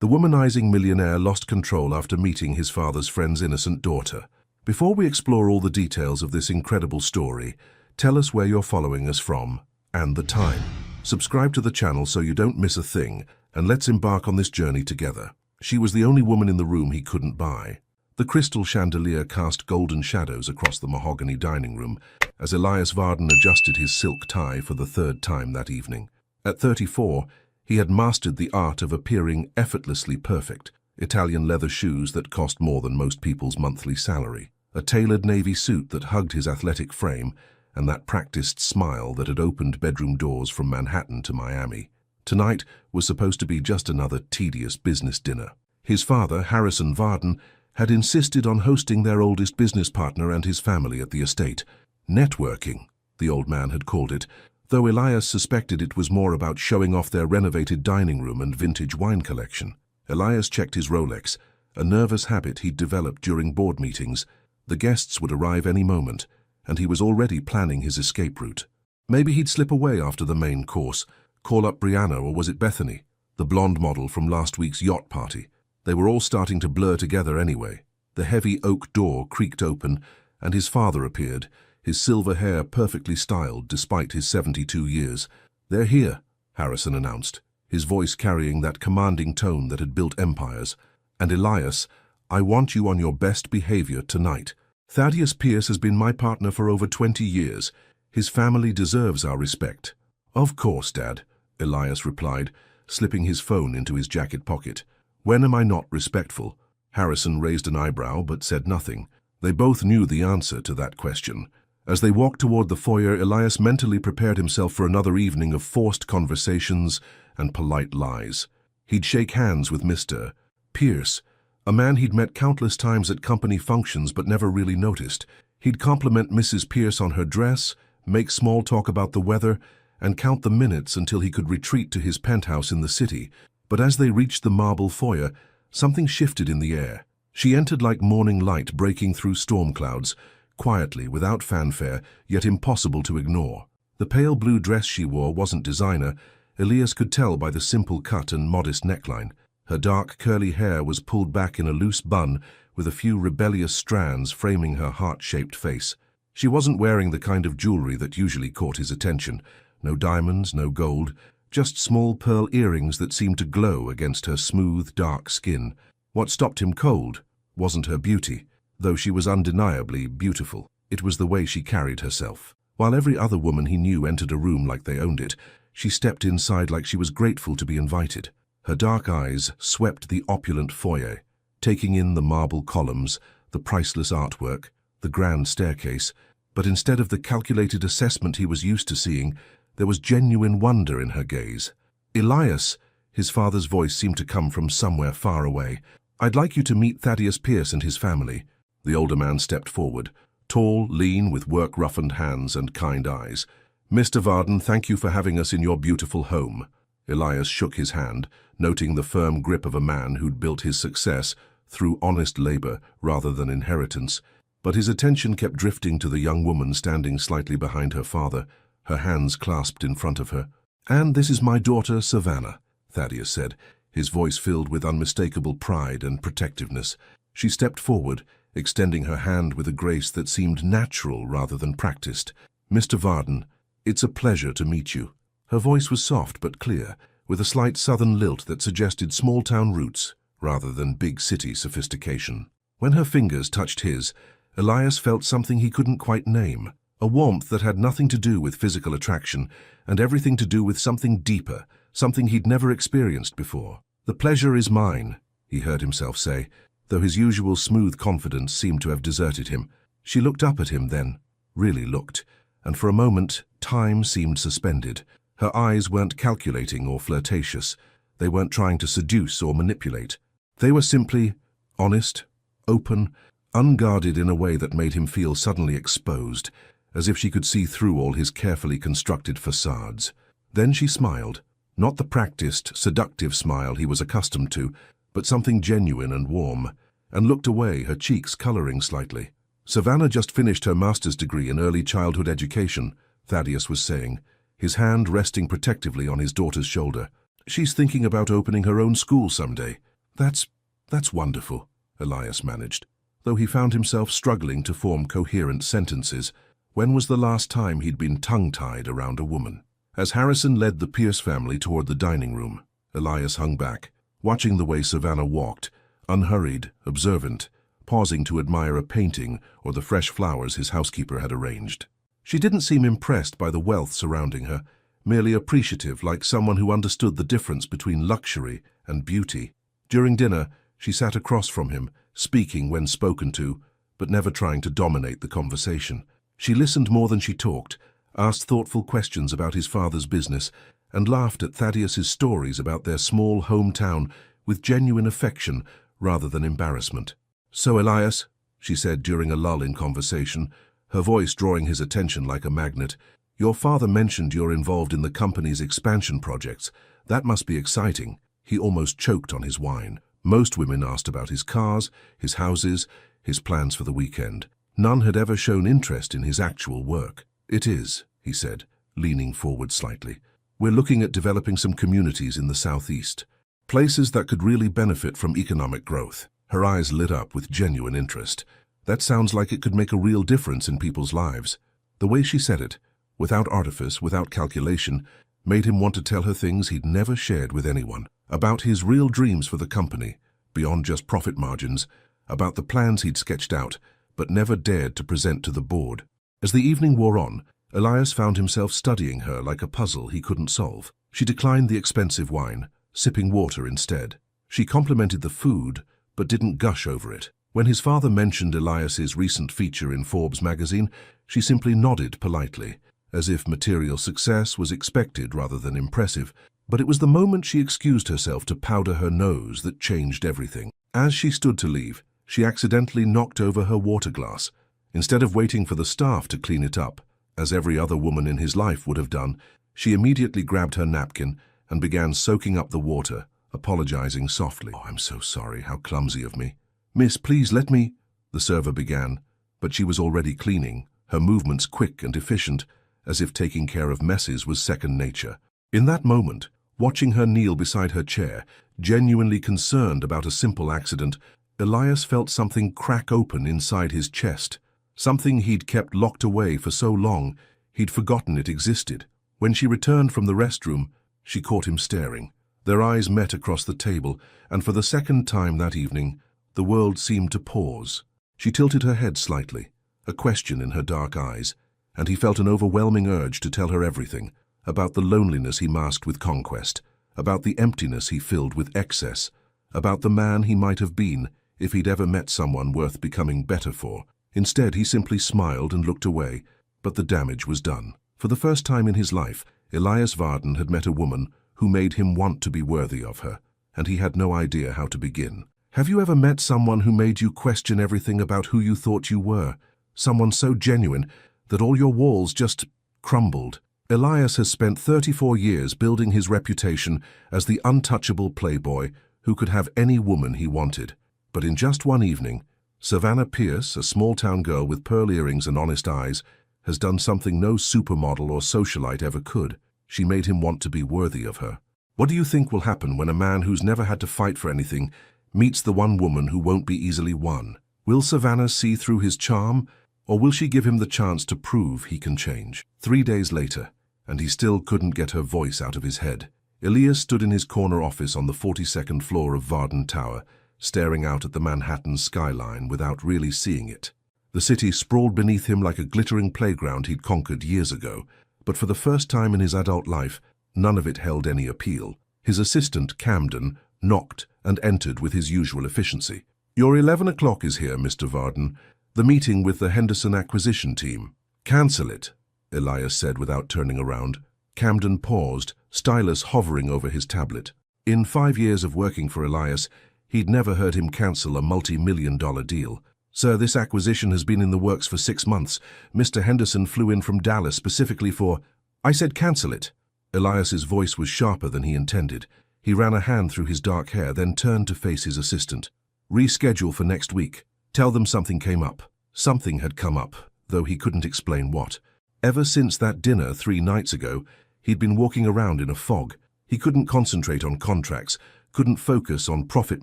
The womanizing millionaire lost control after meeting his father's friend's innocent daughter. Before we explore all the details of this incredible story, tell us where you're following us from and the time. Subscribe to the channel so you don't miss a thing, and let's embark on this journey together. She was the only woman in the room he couldn't buy. The crystal chandelier cast golden shadows across the mahogany dining room as Elias Varden adjusted his silk tie for the third time that evening. At 34, he had mastered the art of appearing effortlessly perfect. Italian leather shoes that cost more than most people's monthly salary, a tailored navy suit that hugged his athletic frame, and that practiced smile that had opened bedroom doors from Manhattan to Miami. Tonight was supposed to be just another tedious business dinner. His father, Harrison Varden, had insisted on hosting their oldest business partner and his family at the estate. Networking, the old man had called it, though Elias suspected it was more about showing off their renovated dining room and vintage wine collection. Elias checked his Rolex, a nervous habit he'd developed during board meetings. The guests would arrive any moment, and he was already planning his escape route. Maybe he'd slip away after the main course, call up Brianna, or was it Bethany, the blonde model from last week's yacht party. They were all starting to blur together anyway. The heavy oak door creaked open, and his father appeared, his silver hair perfectly styled despite his 72 years. "They're here," Harrison announced, his voice carrying that commanding tone that had built empires. "And Elias, I want you on your best behavior tonight. Thaddeus Pierce has been my partner for over 20 years. His family deserves our respect." "Of course, Dad," Elias replied, slipping his phone into his jacket pocket. "When am I not respectful?" Harrison raised an eyebrow but said nothing. They both knew the answer to that question. As they walked toward the foyer, Elias mentally prepared himself for another evening of forced conversations and polite lies. He'd shake hands with Mr. Pierce, a man he'd met countless times at company functions but never really noticed. He'd compliment Mrs. Pierce on her dress, make small talk about the weather, and count the minutes until he could retreat to his penthouse in the city. But as they reached the marble foyer, something shifted in the air. She entered like morning light breaking through storm clouds, quietly, without fanfare, yet impossible to ignore. The pale blue dress she wore wasn't designer. Elias could tell by the simple cut and modest neckline. Her dark, curly hair was pulled back in a loose bun, with a few rebellious strands framing her heart-shaped face. She wasn't wearing the kind of jewelry that usually caught his attention. No diamonds, no gold, just small pearl earrings that seemed to glow against her smooth, dark skin. What stopped him cold wasn't her beauty, though she was undeniably beautiful. It was the way she carried herself. While every other woman he knew entered a room like they owned it, she stepped inside like she was grateful to be invited. Her dark eyes swept the opulent foyer, taking in the marble columns, the priceless artwork, the grand staircase, but instead of the calculated assessment he was used to seeing, there was genuine wonder in her gaze. "Elias," his father's voice seemed to come from somewhere far away, "I'd like you to meet Thaddeus Pierce and his family." The older man stepped forward, tall, lean, with work-roughened hands and kind eyes. "Mr. Varden, thank you for having us in your beautiful home." Elias shook his hand, noting the firm grip of a man who'd built his success through honest labor rather than inheritance. But his attention kept drifting to the young woman standing slightly behind her father, her hands clasped in front of her. "And this is my daughter, Savannah," Thaddeus said, his voice filled with unmistakable pride and protectiveness. She stepped forward, extending her hand with a grace that seemed natural rather than practiced. "Mr. Varden, it's a pleasure to meet you." Her voice was soft but clear, with a slight southern lilt that suggested small-town roots rather than big-city sophistication. When her fingers touched his, Elias felt something he couldn't quite name, a warmth that had nothing to do with physical attraction and everything to do with something deeper, something he'd never experienced before. "The pleasure is mine," he heard himself say, though his usual smooth confidence seemed to have deserted him. She looked up at him then, really looked, and for a moment time seemed suspended. Her eyes weren't calculating or flirtatious. They weren't trying to seduce or manipulate. They were simply honest, open, unguarded in a way that made him feel suddenly exposed, as if she could see through all his carefully constructed facades. Then she smiled, not the practiced, seductive smile he was accustomed to, but something genuine and warm, and looked away, her cheeks coloring slightly. "Savannah just finished her master's degree in early childhood education," Thaddeus was saying, his hand resting protectively on his daughter's shoulder. "She's thinking about opening her own school someday." That's wonderful, Elias managed, though he found himself struggling to form coherent sentences. When was the last time he'd been tongue-tied around a woman? As Harrison led the Pierce family toward the dining room, Elias hung back, watching the way Savannah walked, unhurried, observant, pausing to admire a painting or the fresh flowers his housekeeper had arranged. She didn't seem impressed by the wealth surrounding her, merely appreciative, like someone who understood the difference between luxury and beauty. During dinner, she sat across from him, speaking when spoken to, but never trying to dominate the conversation. She listened more than she talked, asked thoughtful questions about his father's business, and laughed at Thaddeus's stories about their small hometown with genuine affection rather than embarrassment. "So, Elias," she said during a lull in conversation, her voice drawing his attention like a magnet, "your father mentioned you're involved in the company's expansion projects. That must be exciting." He almost choked on his wine. Most women asked about his cars, his houses, his plans for the weekend. None had ever shown interest in his actual work. "It is," he said, leaning forward slightly. "We're looking at developing some communities in the southeast, places that could really benefit from economic growth." Her eyes lit up with genuine interest. "That sounds like it could make a real difference in people's lives." The way she said it, without artifice, without calculation, made him want to tell her things he'd never shared with anyone, about his real dreams for the company, beyond just profit margins, about the plans he'd sketched out, but never dared to present to the board. As the evening wore on, Elias found himself studying her like a puzzle he couldn't solve. She declined the expensive wine, sipping water instead. She complimented the food, but didn't gush over it. When his father mentioned Elias's recent feature in Forbes magazine, she simply nodded politely, as if material success was expected rather than impressive. But it was the moment she excused herself to powder her nose that changed everything. As she stood to leave, she accidentally knocked over her water glass. Instead of waiting for the staff to clean it up, as every other woman in his life would have done, she immediately grabbed her napkin and began soaking up the water, apologizing softly. "Oh, I'm so sorry, how clumsy of me." "Miss, please let me," the server began, but she was already cleaning, her movements quick and efficient, as if taking care of messes was second nature. In that moment, watching her kneel beside her chair, genuinely concerned about a simple accident, Elias felt something crack open inside his chest, something he'd kept locked away for so long he'd forgotten it existed. When she returned from the restroom, she caught him staring. Their eyes met across the table, and for the second time that evening, the world seemed to pause. She tilted her head slightly, a question in her dark eyes, and he felt an overwhelming urge to tell her everything, about the loneliness he masked with conquest, about the emptiness he filled with excess, about the man he might have been if he'd ever met someone worth becoming better for. Instead, he simply smiled and looked away, but the damage was done. For the first time in his life, Elias Varden had met a woman who made him want to be worthy of her, and he had no idea how to begin. Have you ever met someone who made you question everything about who you thought you were? Someone so genuine that all your walls just crumbled. Elias has spent 34 years building his reputation as the untouchable playboy who could have any woman he wanted. But in just one evening, Savannah Pierce, a small-town girl with pearl earrings and honest eyes, has done something no supermodel or socialite ever could. She made him want to be worthy of her. What do you think will happen when a man who's never had to fight for anything meets the one woman who won't be easily won? Will Savannah see through his charm, or will she give him the chance to prove he can change? 3 days later, and he still couldn't get her voice out of his head. Elias stood in his corner office on the 42nd floor of Varden Tower, staring out at the Manhattan skyline without really seeing it. The city sprawled beneath him like a glittering playground he'd conquered years ago, but for the first time in his adult life, none of it held any appeal. His assistant, Camden, knocked and entered with his usual efficiency. "Your 11 o'clock is here, Mr. Varden. The meeting with the Henderson acquisition team." "Cancel it," Elias said without turning around. Camden paused, stylus hovering over his tablet. In 5 years of working for Elias, he'd never heard him cancel a multi-million-dollar deal. "Sir, this acquisition has been in the works for 6 months. Mr. Henderson flew in from Dallas specifically for—" "I said cancel it." Elias's voice was sharper than he intended. He ran a hand through his dark hair, then turned to face his assistant. "Reschedule for next week. Tell them something came up." Something had come up, though he couldn't explain what. Ever since that dinner 3 nights ago, he'd been walking around in a fog. He couldn't concentrate on contracts, couldn't focus on profit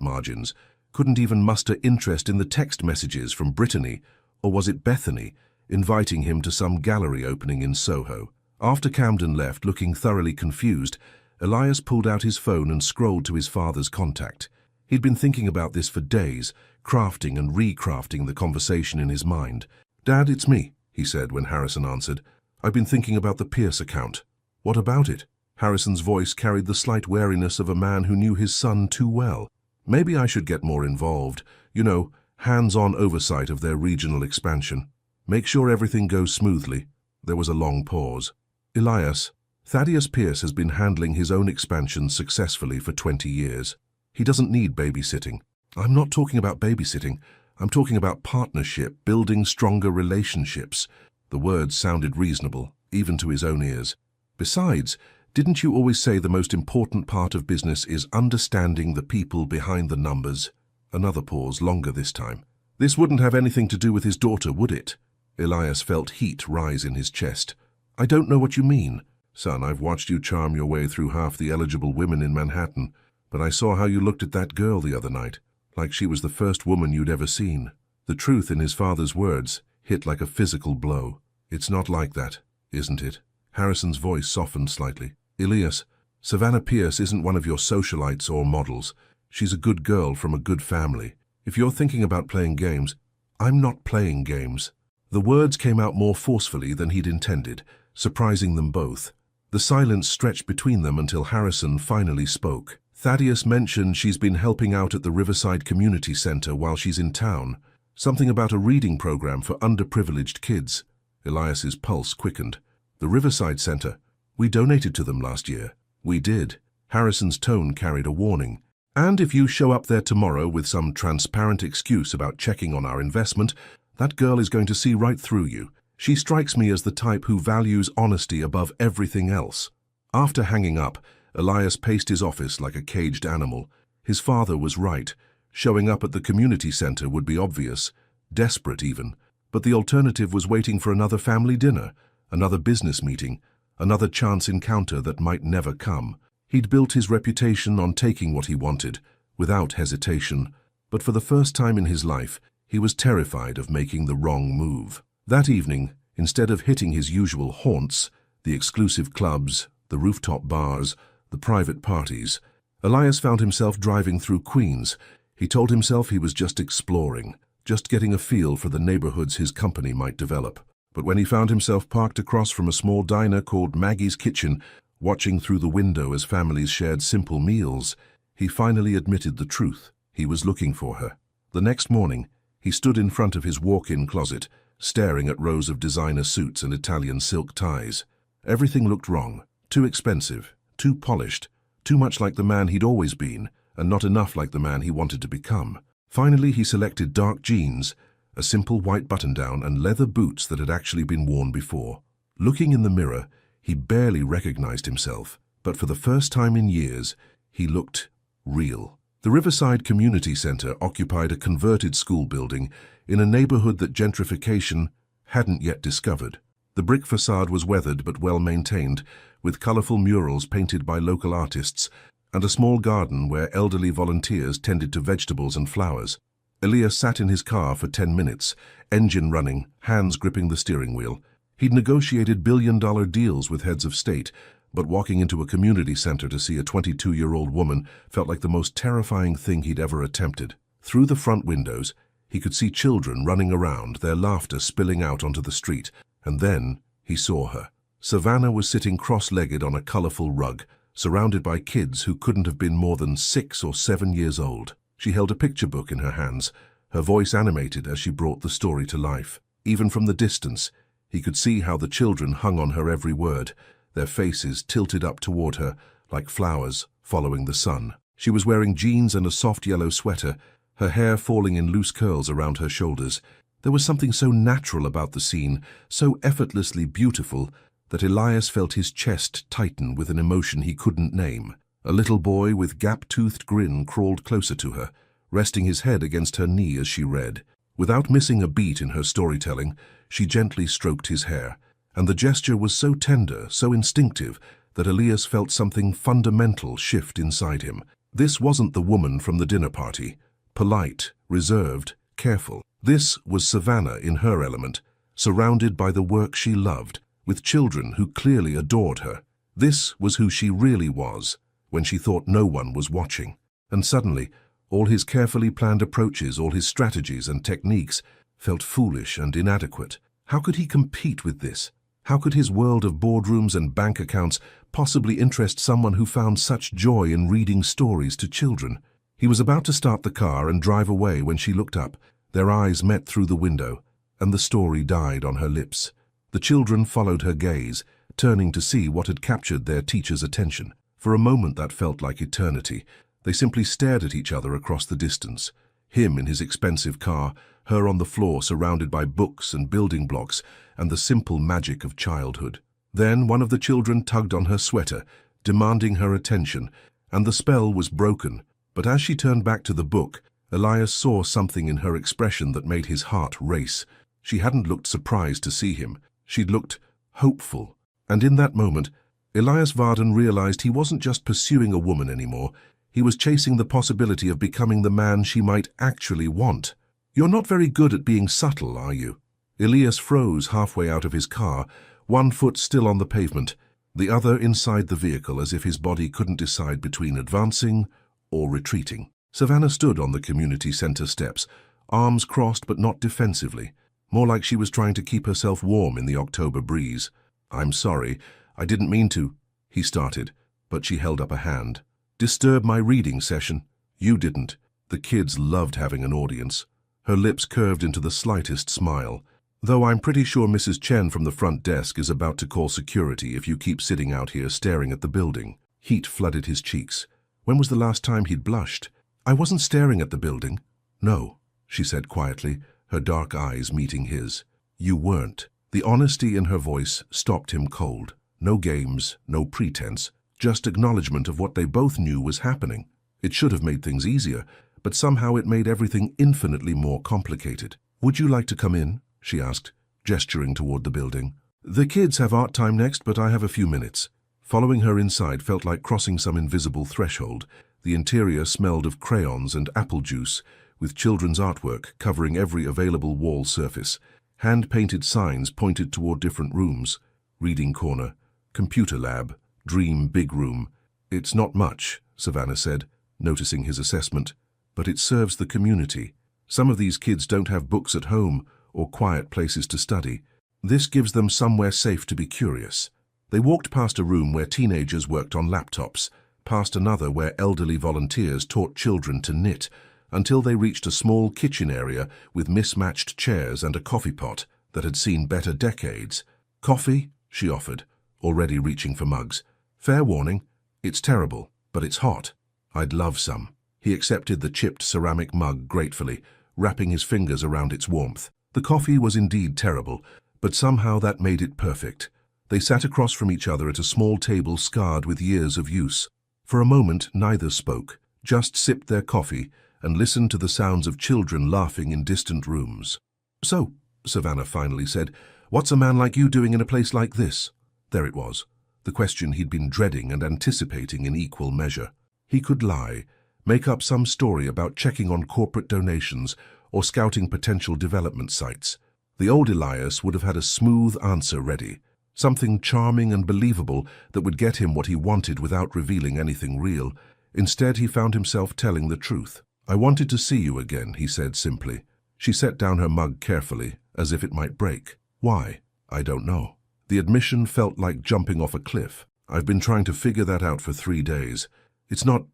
margins, couldn't even muster interest in the text messages from Brittany, or was it Bethany, inviting him to some gallery opening in Soho. After Camden left, looking thoroughly confused, Elias pulled out his phone and scrolled to his father's contact. He'd been thinking about this for days, crafting and recrafting the conversation in his mind. "Dad, it's me," he said when Harrison answered. "I've been thinking about the Pierce account." "What about it?" Harrison's voice carried the slight wariness of a man who knew his son too well. "Maybe I should get more involved. You know, hands-on oversight of their regional expansion. Make sure everything goes smoothly." There was a long pause. "Elias, Thaddeus Pierce has been handling his own expansion successfully for 20 years. He doesn't need babysitting." "I'm not talking about babysitting. I'm talking about partnership, building stronger relationships." The words sounded reasonable, even to his own ears. "Besides, didn't you always say the most important part of business is understanding the people behind the numbers?" Another pause, longer this time. "This wouldn't have anything to do with his daughter, would it?" Elias felt heat rise in his chest. "I don't know what you mean." "Son, I've watched you charm your way through half the eligible women in Manhattan, but I saw how you looked at that girl the other night, like she was the first woman you'd ever seen." The truth in his father's words hit like a physical blow. "It's not like that, isn't it?" Harrison's voice softened slightly. "Elias, Savannah Pierce isn't one of your socialites or models. She's a good girl from a good family. If you're thinking about playing games, I'm not playing games." The words came out more forcefully than he'd intended, surprising them both. The silence stretched between them until Harrison finally spoke. "Thaddeus mentioned she's been helping out at the Riverside Community Center while she's in town. Something about a reading program for underprivileged kids." Elias's pulse quickened. "The Riverside Center? We donated to them last year." "We did." Harrison's tone carried a warning. "And if you show up there tomorrow with some transparent excuse about checking on our investment, that girl is going to see right through you. She strikes me as the type who values honesty above everything else." After hanging up, Elias paced his office like a caged animal. His father was right. Showing up at the community center would be obvious, desperate even, but the alternative was waiting for another family dinner, another business meeting, another chance encounter that might never come. He'd built his reputation on taking what he wanted, without hesitation, but for the first time in his life, he was terrified of making the wrong move. That evening, instead of hitting his usual haunts, the exclusive clubs, the rooftop bars, the private parties, Elias found himself driving through Queens. He told himself he was just exploring, just getting a feel for the neighborhoods his company might develop. But when he found himself parked across from a small diner called Maggie's Kitchen, watching through the window as families shared simple meals, he finally admitted the truth. He was looking for her. The next morning, he stood in front of his walk-in closet, staring at rows of designer suits and Italian silk ties. Everything looked wrong, too expensive, too polished, too much like the man he'd always been, and not enough like the man he wanted to become. Finally, he selected dark jeans, a simple white button-down, and leather boots that had actually been worn before. Looking in the mirror, he barely recognized himself, but for the first time in years, he looked real. The Riverside Community Center occupied a converted school building in a neighborhood that gentrification hadn't yet discovered. The brick facade was weathered but well-maintained, with colorful murals painted by local artists, and a small garden where elderly volunteers tended to vegetables and flowers. Elias sat in his car for 10 minutes, engine running, hands gripping the steering wheel. He'd negotiated billion-dollar deals with heads of state, but walking into a community center to see a 22-year-old woman felt like the most terrifying thing he'd ever attempted. Through the front windows, he could see children running around, their laughter spilling out onto the street, and then he saw her. Savannah was sitting cross-legged on a colorful rug, surrounded by kids who couldn't have been more than 6 or 7 years old. She held a picture book in her hands, her voice animated as she brought the story to life. Even from the distance, he could see how the children hung on her every word, their faces tilted up toward her like flowers following the sun. She was wearing jeans and a soft yellow sweater, her hair falling in loose curls around her shoulders. There was something so natural about the scene, so effortlessly beautiful, that Elias felt his chest tighten with an emotion he couldn't name. A little boy with gap-toothed grin crawled closer to her, resting his head against her knee as she read. Without missing a beat in her storytelling, she gently stroked his hair, and the gesture was so tender, so instinctive, that Elias felt something fundamental shift inside him. This wasn't the woman from the dinner party. Polite, reserved, careful. This was Savannah in her element, surrounded by the work she loved, with children who clearly adored her. This was who she really was, when she thought no one was watching. And suddenly, all his carefully planned approaches, all his strategies and techniques, felt foolish and inadequate. How could he compete with this? How could his world of boardrooms and bank accounts possibly interest someone who found such joy in reading stories to children? He was about to start the car and drive away when she looked up. Their eyes met through the window, and the story died on her lips. The children followed her gaze, turning to see what had captured their teacher's attention. For a moment that felt like eternity. They simply stared at each other across the distance. Him in his expensive car, her on the floor surrounded by books and building blocks and the simple magic of childhood. Then one of the children tugged on her sweater, demanding her attention, and the spell was broken. But as she turned back to the book, Elias saw something in her expression that made his heart race. She hadn't looked surprised to see him. She'd looked hopeful. And in that moment, Elias Varden realized he wasn't just pursuing a woman anymore. He was chasing the possibility of becoming the man she might actually want. "You're not very good at being subtle, are you?" Elias froze halfway out of his car, one foot still on the pavement, the other inside the vehicle as if his body couldn't decide between advancing or retreating. Savannah stood on the community center steps, arms crossed but not defensively, more like she was trying to keep herself warm in the October breeze. "I'm sorry, I didn't mean to," he started, but she held up a hand. "Disturb my reading session." "You didn't." The kids loved having an audience. Her lips curved into the slightest smile. "Though I'm pretty sure Mrs. Chen from the front desk is about to call security if you keep sitting out here staring at the building." Heat flooded his cheeks. When was the last time he'd blushed? "I wasn't staring at the building." "No," she said quietly, her dark eyes meeting his. "You weren't." The honesty in her voice stopped him cold. No games, no pretense, just acknowledgement of what they both knew was happening. It should have made things easier, but somehow it made everything infinitely more complicated. "Would you like to come in?" she asked, gesturing toward the building. "The kids have art time next, but I have a few minutes." Following her inside felt like crossing some invisible threshold. The interior smelled of crayons and apple juice, with children's artwork covering every available wall surface. Hand-painted signs pointed toward different rooms: reading corner, computer lab, dream big room. "It's not much," Savannah said, noticing his assessment, "but it serves the community. Some of these kids don't have books at home or quiet places to study. This gives them somewhere safe to be curious." They walked past a room where teenagers worked on laptops, past another where elderly volunteers taught children to knit, until they reached a small kitchen area with mismatched chairs and a coffee pot that had seen better decades. "Coffee?" she offered, already reaching for mugs. "Fair warning, it's terrible, but it's hot." "I'd love some." He accepted the chipped ceramic mug gratefully, wrapping his fingers around its warmth. The coffee was indeed terrible, but somehow that made it perfect. They sat across from each other at a small table scarred with years of use. For a moment, neither spoke, just sipped their coffee and listened to the sounds of children laughing in distant rooms. "So," Savannah finally said, "what's a man like you doing in a place like this?" There it was, the question he'd been dreading and anticipating in equal measure. He could lie, make up some story about checking on corporate donations or scouting potential development sites. The old Elias would have had a smooth answer ready, something charming and believable that would get him what he wanted without revealing anything real. Instead, he found himself telling the truth. "I wanted to see you again," he said simply. She set down her mug carefully, as if it might break. "Why?" "I don't know." The admission felt like jumping off a cliff. "I've been trying to figure that out for 3 days. It's not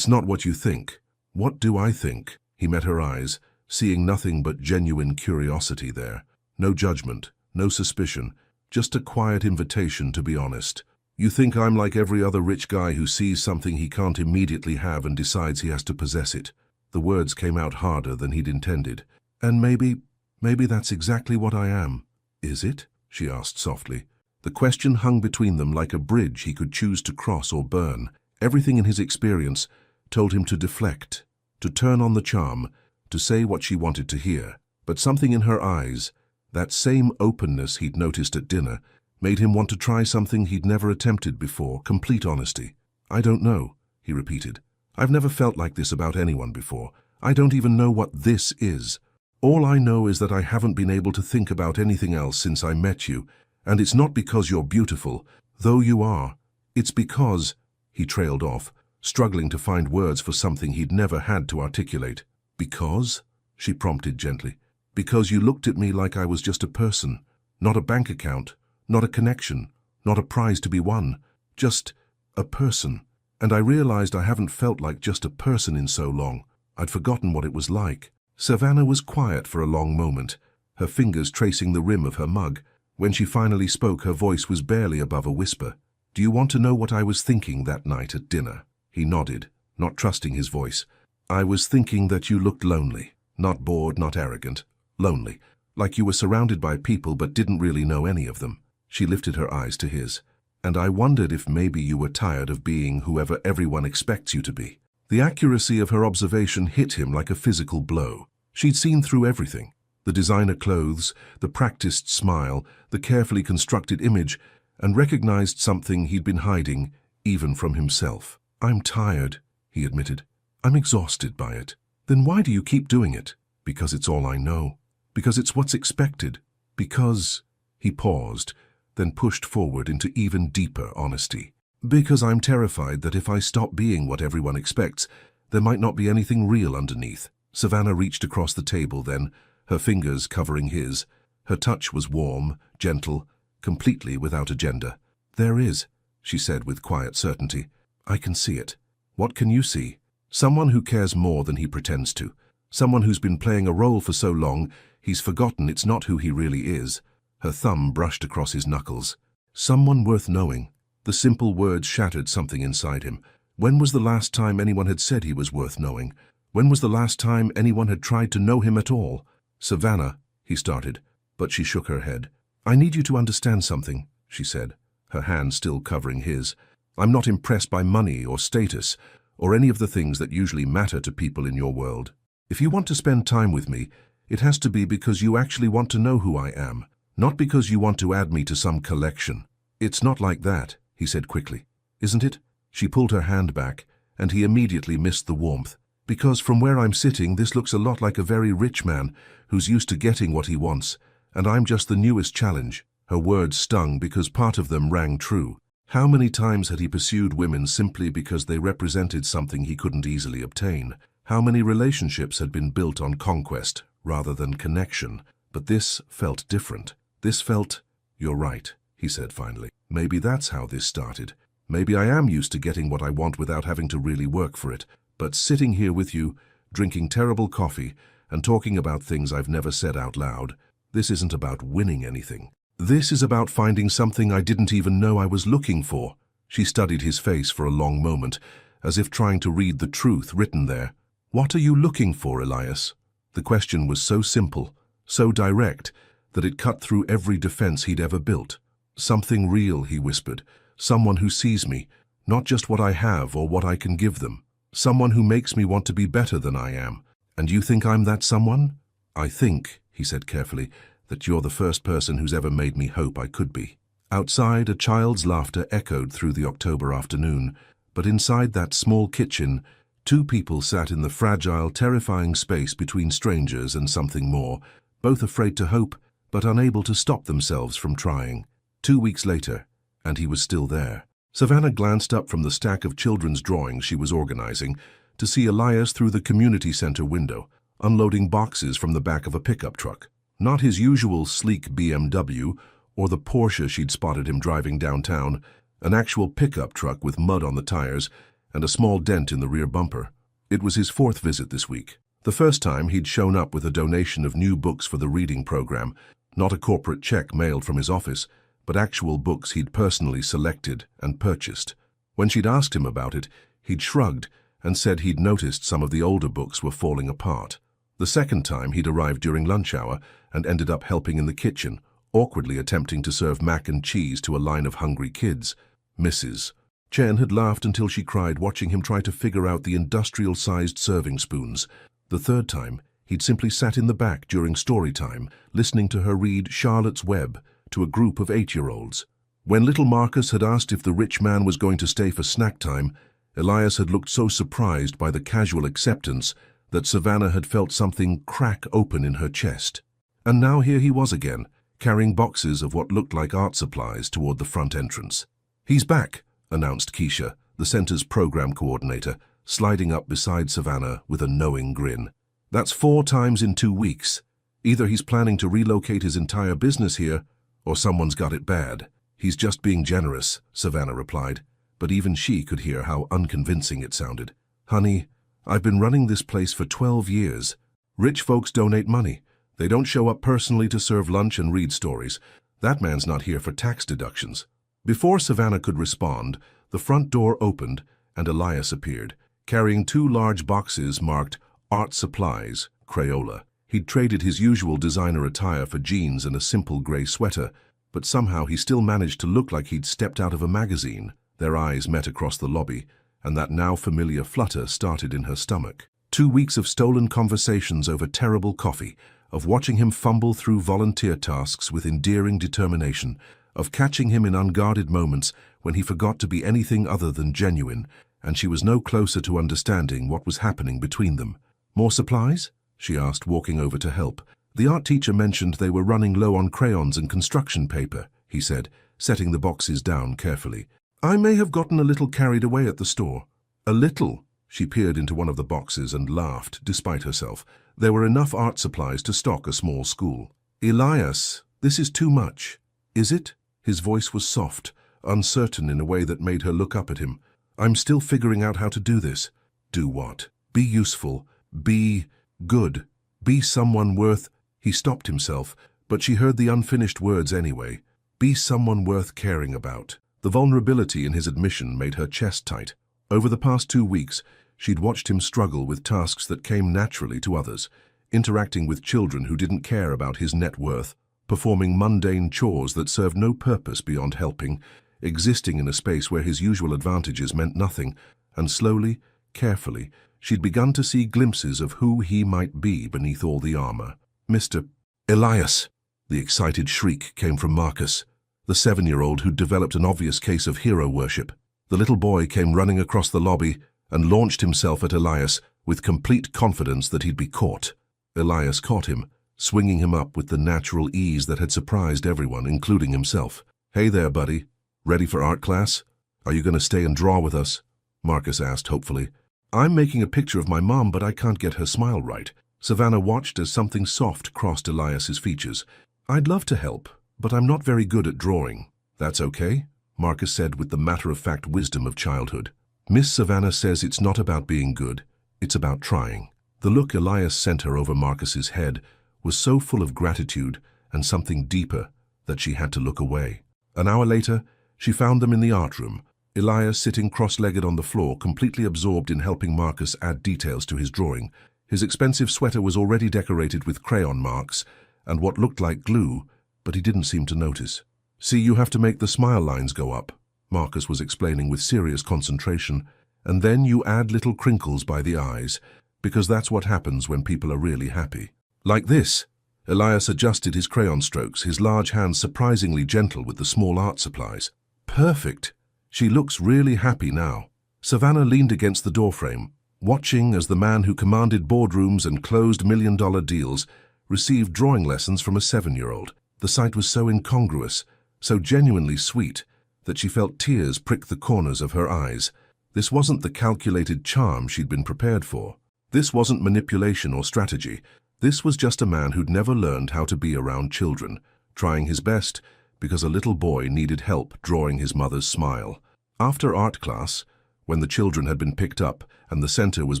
what you think." "What do I think?" He met her eyes, seeing nothing but genuine curiosity there. No judgment, no suspicion, just a quiet invitation to be honest. "You think I'm like every other rich guy who sees something he can't immediately have and decides he has to possess it." The words came out harder than he'd intended. "And maybe that's exactly what I am." "Is it?" she asked softly. The question hung between them like a bridge he could choose to cross or burn. Everything in his experience told him to deflect, to turn on the charm, to say what she wanted to hear. But something in her eyes, that same openness he'd noticed at dinner, made him want to try something he'd never attempted before: complete honesty. "I don't know," he repeated. I've never felt like this about anyone before. I don't even know what this is. All I know is that I haven't been able to think about anything else since I met you, and it's not because you're beautiful, though you are. It's because—" he trailed off, struggling to find words for something he'd never had to articulate. "Because?" she prompted gently. "Because you looked at me like I was just a person, not a bank account, not a connection, not a prize to be won, just a person. And I realized I haven't felt like just a person in so long. I'd forgotten what it was like." Savannah was quiet for a long moment, her fingers tracing the rim of her mug. When she finally spoke, her voice was barely above a whisper. "Do you want to know what I was thinking that night at dinner?" He nodded, not trusting his voice. "I was thinking that you looked lonely. Not bored, not arrogant. Lonely. Like you were surrounded by people but didn't really know any of them." She lifted her eyes to his. "And I wondered if maybe you were tired of being whoever everyone expects you to be." The accuracy of her observation hit him like a physical blow. She'd seen through everything. The designer clothes, the practiced smile, the carefully constructed image, and recognized something he'd been hiding, even from himself. "I'm tired," he admitted. "I'm exhausted by it." "Then why do you keep doing it?" "Because it's all I know. Because it's what's expected. Because—" He paused, then pushed forward into even deeper honesty. "Because I'm terrified that if I stop being what everyone expects, there might not be anything real underneath." Savannah reached across the table then, her fingers covering his. Her touch was warm, gentle, completely without agenda. "There is," she said with quiet certainty. "I can see it." "What can you see?" "Someone who cares more than he pretends to. Someone who's been playing a role for so long, he's forgotten it's not who he really is." Her thumb brushed across his knuckles. "Someone worth knowing." The simple words shattered something inside him. When was the last time anyone had said he was worth knowing? When was the last time anyone had tried to know him at all? "Savannah," he started, but she shook her head. "I need you to understand something," she said, her hand still covering his. "I'm not impressed by money or status, or any of the things that usually matter to people in your world. If you want to spend time with me, it has to be because you actually want to know who I am, not because you want to add me to some collection." "It's not like that," he said quickly. "Isn't it?" She pulled her hand back, and he immediately missed the warmth. "Because from where I'm sitting, this looks a lot like a very rich man who's used to getting what he wants, and I'm just the newest challenge." Her words stung because part of them rang true. How many times had he pursued women simply because they represented something he couldn't easily obtain? How many relationships had been built on conquest rather than connection? But this felt different. This felt— "You're right," he said finally. "Maybe that's how this started. Maybe I am used to getting what I want without having to really work for it. But sitting here with you, drinking terrible coffee, and talking about things I've never said out loud, this isn't about winning anything. This is about finding something I didn't even know I was looking for." She studied his face for a long moment, as if trying to read the truth written there. "What are you looking for, Elias?" The question was so simple, so direct, that it cut through every defense he'd ever built. "Something real," he whispered. "Someone who sees me, not just what I have or what I can give them. Someone who makes me want to be better than I am. And you think I'm that someone?" "I think," he said carefully, "that you're the first person who's ever made me hope I could be." Outside, a child's laughter echoed through the October afternoon, but inside that small kitchen, two people sat in the fragile, terrifying space between strangers and something more, both afraid to hope, but unable to stop themselves from trying. 2 weeks later, and he was still there. Savannah glanced up from the stack of children's drawings she was organizing to see Elias through the community center window, unloading boxes from the back of a pickup truck. Not his usual sleek BMW or the Porsche she'd spotted him driving downtown, an actual pickup truck with mud on the tires and a small dent in the rear bumper. It was his 4th visit this week. The first time he'd shown up with a donation of new books for the reading program, not a corporate check mailed from his office, but actual books he'd personally selected and purchased. When she'd asked him about it, he'd shrugged and said he'd noticed some of the older books were falling apart. The second time he'd arrived during lunch hour and ended up helping in the kitchen, awkwardly attempting to serve mac and cheese to a line of hungry kids. Mrs. Chen had laughed until she cried watching him try to figure out the industrial-sized serving spoons. The third time, he'd simply sat in the back during story time, listening to her read Charlotte's Web to a group of 8-year-olds. When little Marcus had asked if the rich man was going to stay for snack time, Elias had looked so surprised by the casual acceptance that Savannah had felt something crack open in her chest. And now here he was again, carrying boxes of what looked like art supplies toward the front entrance. "He's back," announced Keisha, the center's program coordinator, sliding up beside Savannah with a knowing grin. "That's 4 times in 2 weeks. Either he's planning to relocate his entire business here, or someone's got it bad." "He's just being generous," Savannah replied, but even she could hear how unconvincing it sounded. "Honey, I've been running this place for 12 years. Rich folks donate money. They don't show up personally to serve lunch and read stories. That man's not here for tax deductions." Before Savannah could respond, the front door opened and Elias appeared, carrying 2 large boxes marked Art Supplies, Crayola. He'd traded his usual designer attire for jeans and a simple gray sweater, but somehow he still managed to look like he'd stepped out of a magazine. Their eyes met across the lobby, and that now familiar flutter started in her stomach. 2 weeks of stolen conversations over terrible coffee, of watching him fumble through volunteer tasks with endearing determination, of catching him in unguarded moments when he forgot to be anything other than genuine, and she was no closer to understanding what was happening between them. "More supplies?" she asked, walking over to help. "The art teacher mentioned they were running low on crayons and construction paper," he said, setting the boxes down carefully. "I may have gotten a little carried away at the store." "A little?" She peered into one of the boxes and laughed, despite herself. There were enough art supplies to stock a small school. "Elias, this is too much." "Is it?" His voice was soft, uncertain in a way that made her look up at him. "I'm still figuring out how to do this." "Do what?" "Be useful. Be good. Be someone worth—" He stopped himself, but she heard the unfinished words anyway. "Be someone worth caring about." The vulnerability in his admission made her chest tight. Over the past 2 weeks, she'd watched him struggle with tasks that came naturally to others, interacting with children who didn't care about his net worth, performing mundane chores that served no purpose beyond helping, existing in a space where his usual advantages meant nothing, and slowly, carefully, she'd begun to see glimpses of who he might be beneath all the armor. "Mr. Elias!" The excited shriek came from Marcus, the 7-year-old who'd developed an obvious case of hero worship. The little boy came running across the lobby and launched himself at Elias with complete confidence that he'd be caught. Elias caught him, swinging him up with the natural ease that had surprised everyone, including himself. "Hey there, buddy. Ready for art class? Are you going to stay and draw with us?" Marcus asked hopefully. "I'm making a picture of my mom, but I can't get her smile right." Savannah watched as something soft crossed Elias's features. "I'd love to help, but I'm not very good at drawing." "That's okay," Marcus said with the matter-of-fact wisdom of childhood. "Miss Savannah says it's not about being good, it's about trying." The look Elias sent her over Marcus's head was so full of gratitude and something deeper that she had to look away. An hour later, she found them in the art room, Elias sitting cross-legged on the floor, completely absorbed in helping Marcus add details to his drawing. His expensive sweater was already decorated with crayon marks and what looked like glue, but he didn't seem to notice. "See, you have to make the smile lines go up," Marcus was explaining with serious concentration, "and then you add little crinkles by the eyes, because that's what happens when people are really happy. Like this." Elias adjusted his crayon strokes, his large hands surprisingly gentle with the small art supplies. "Perfect. She looks really happy now." Savannah leaned against the doorframe, watching as the man who commanded boardrooms and closed million-dollar deals received drawing lessons from a 7-year-old. The sight was so incongruous, so genuinely sweet, that she felt tears prick the corners of her eyes. This wasn't the calculated charm she'd been prepared for. This wasn't manipulation or strategy. This was just a man who'd never learned how to be around children, trying his best because a little boy needed help drawing his mother's smile. After art class, when the children had been picked up and the center was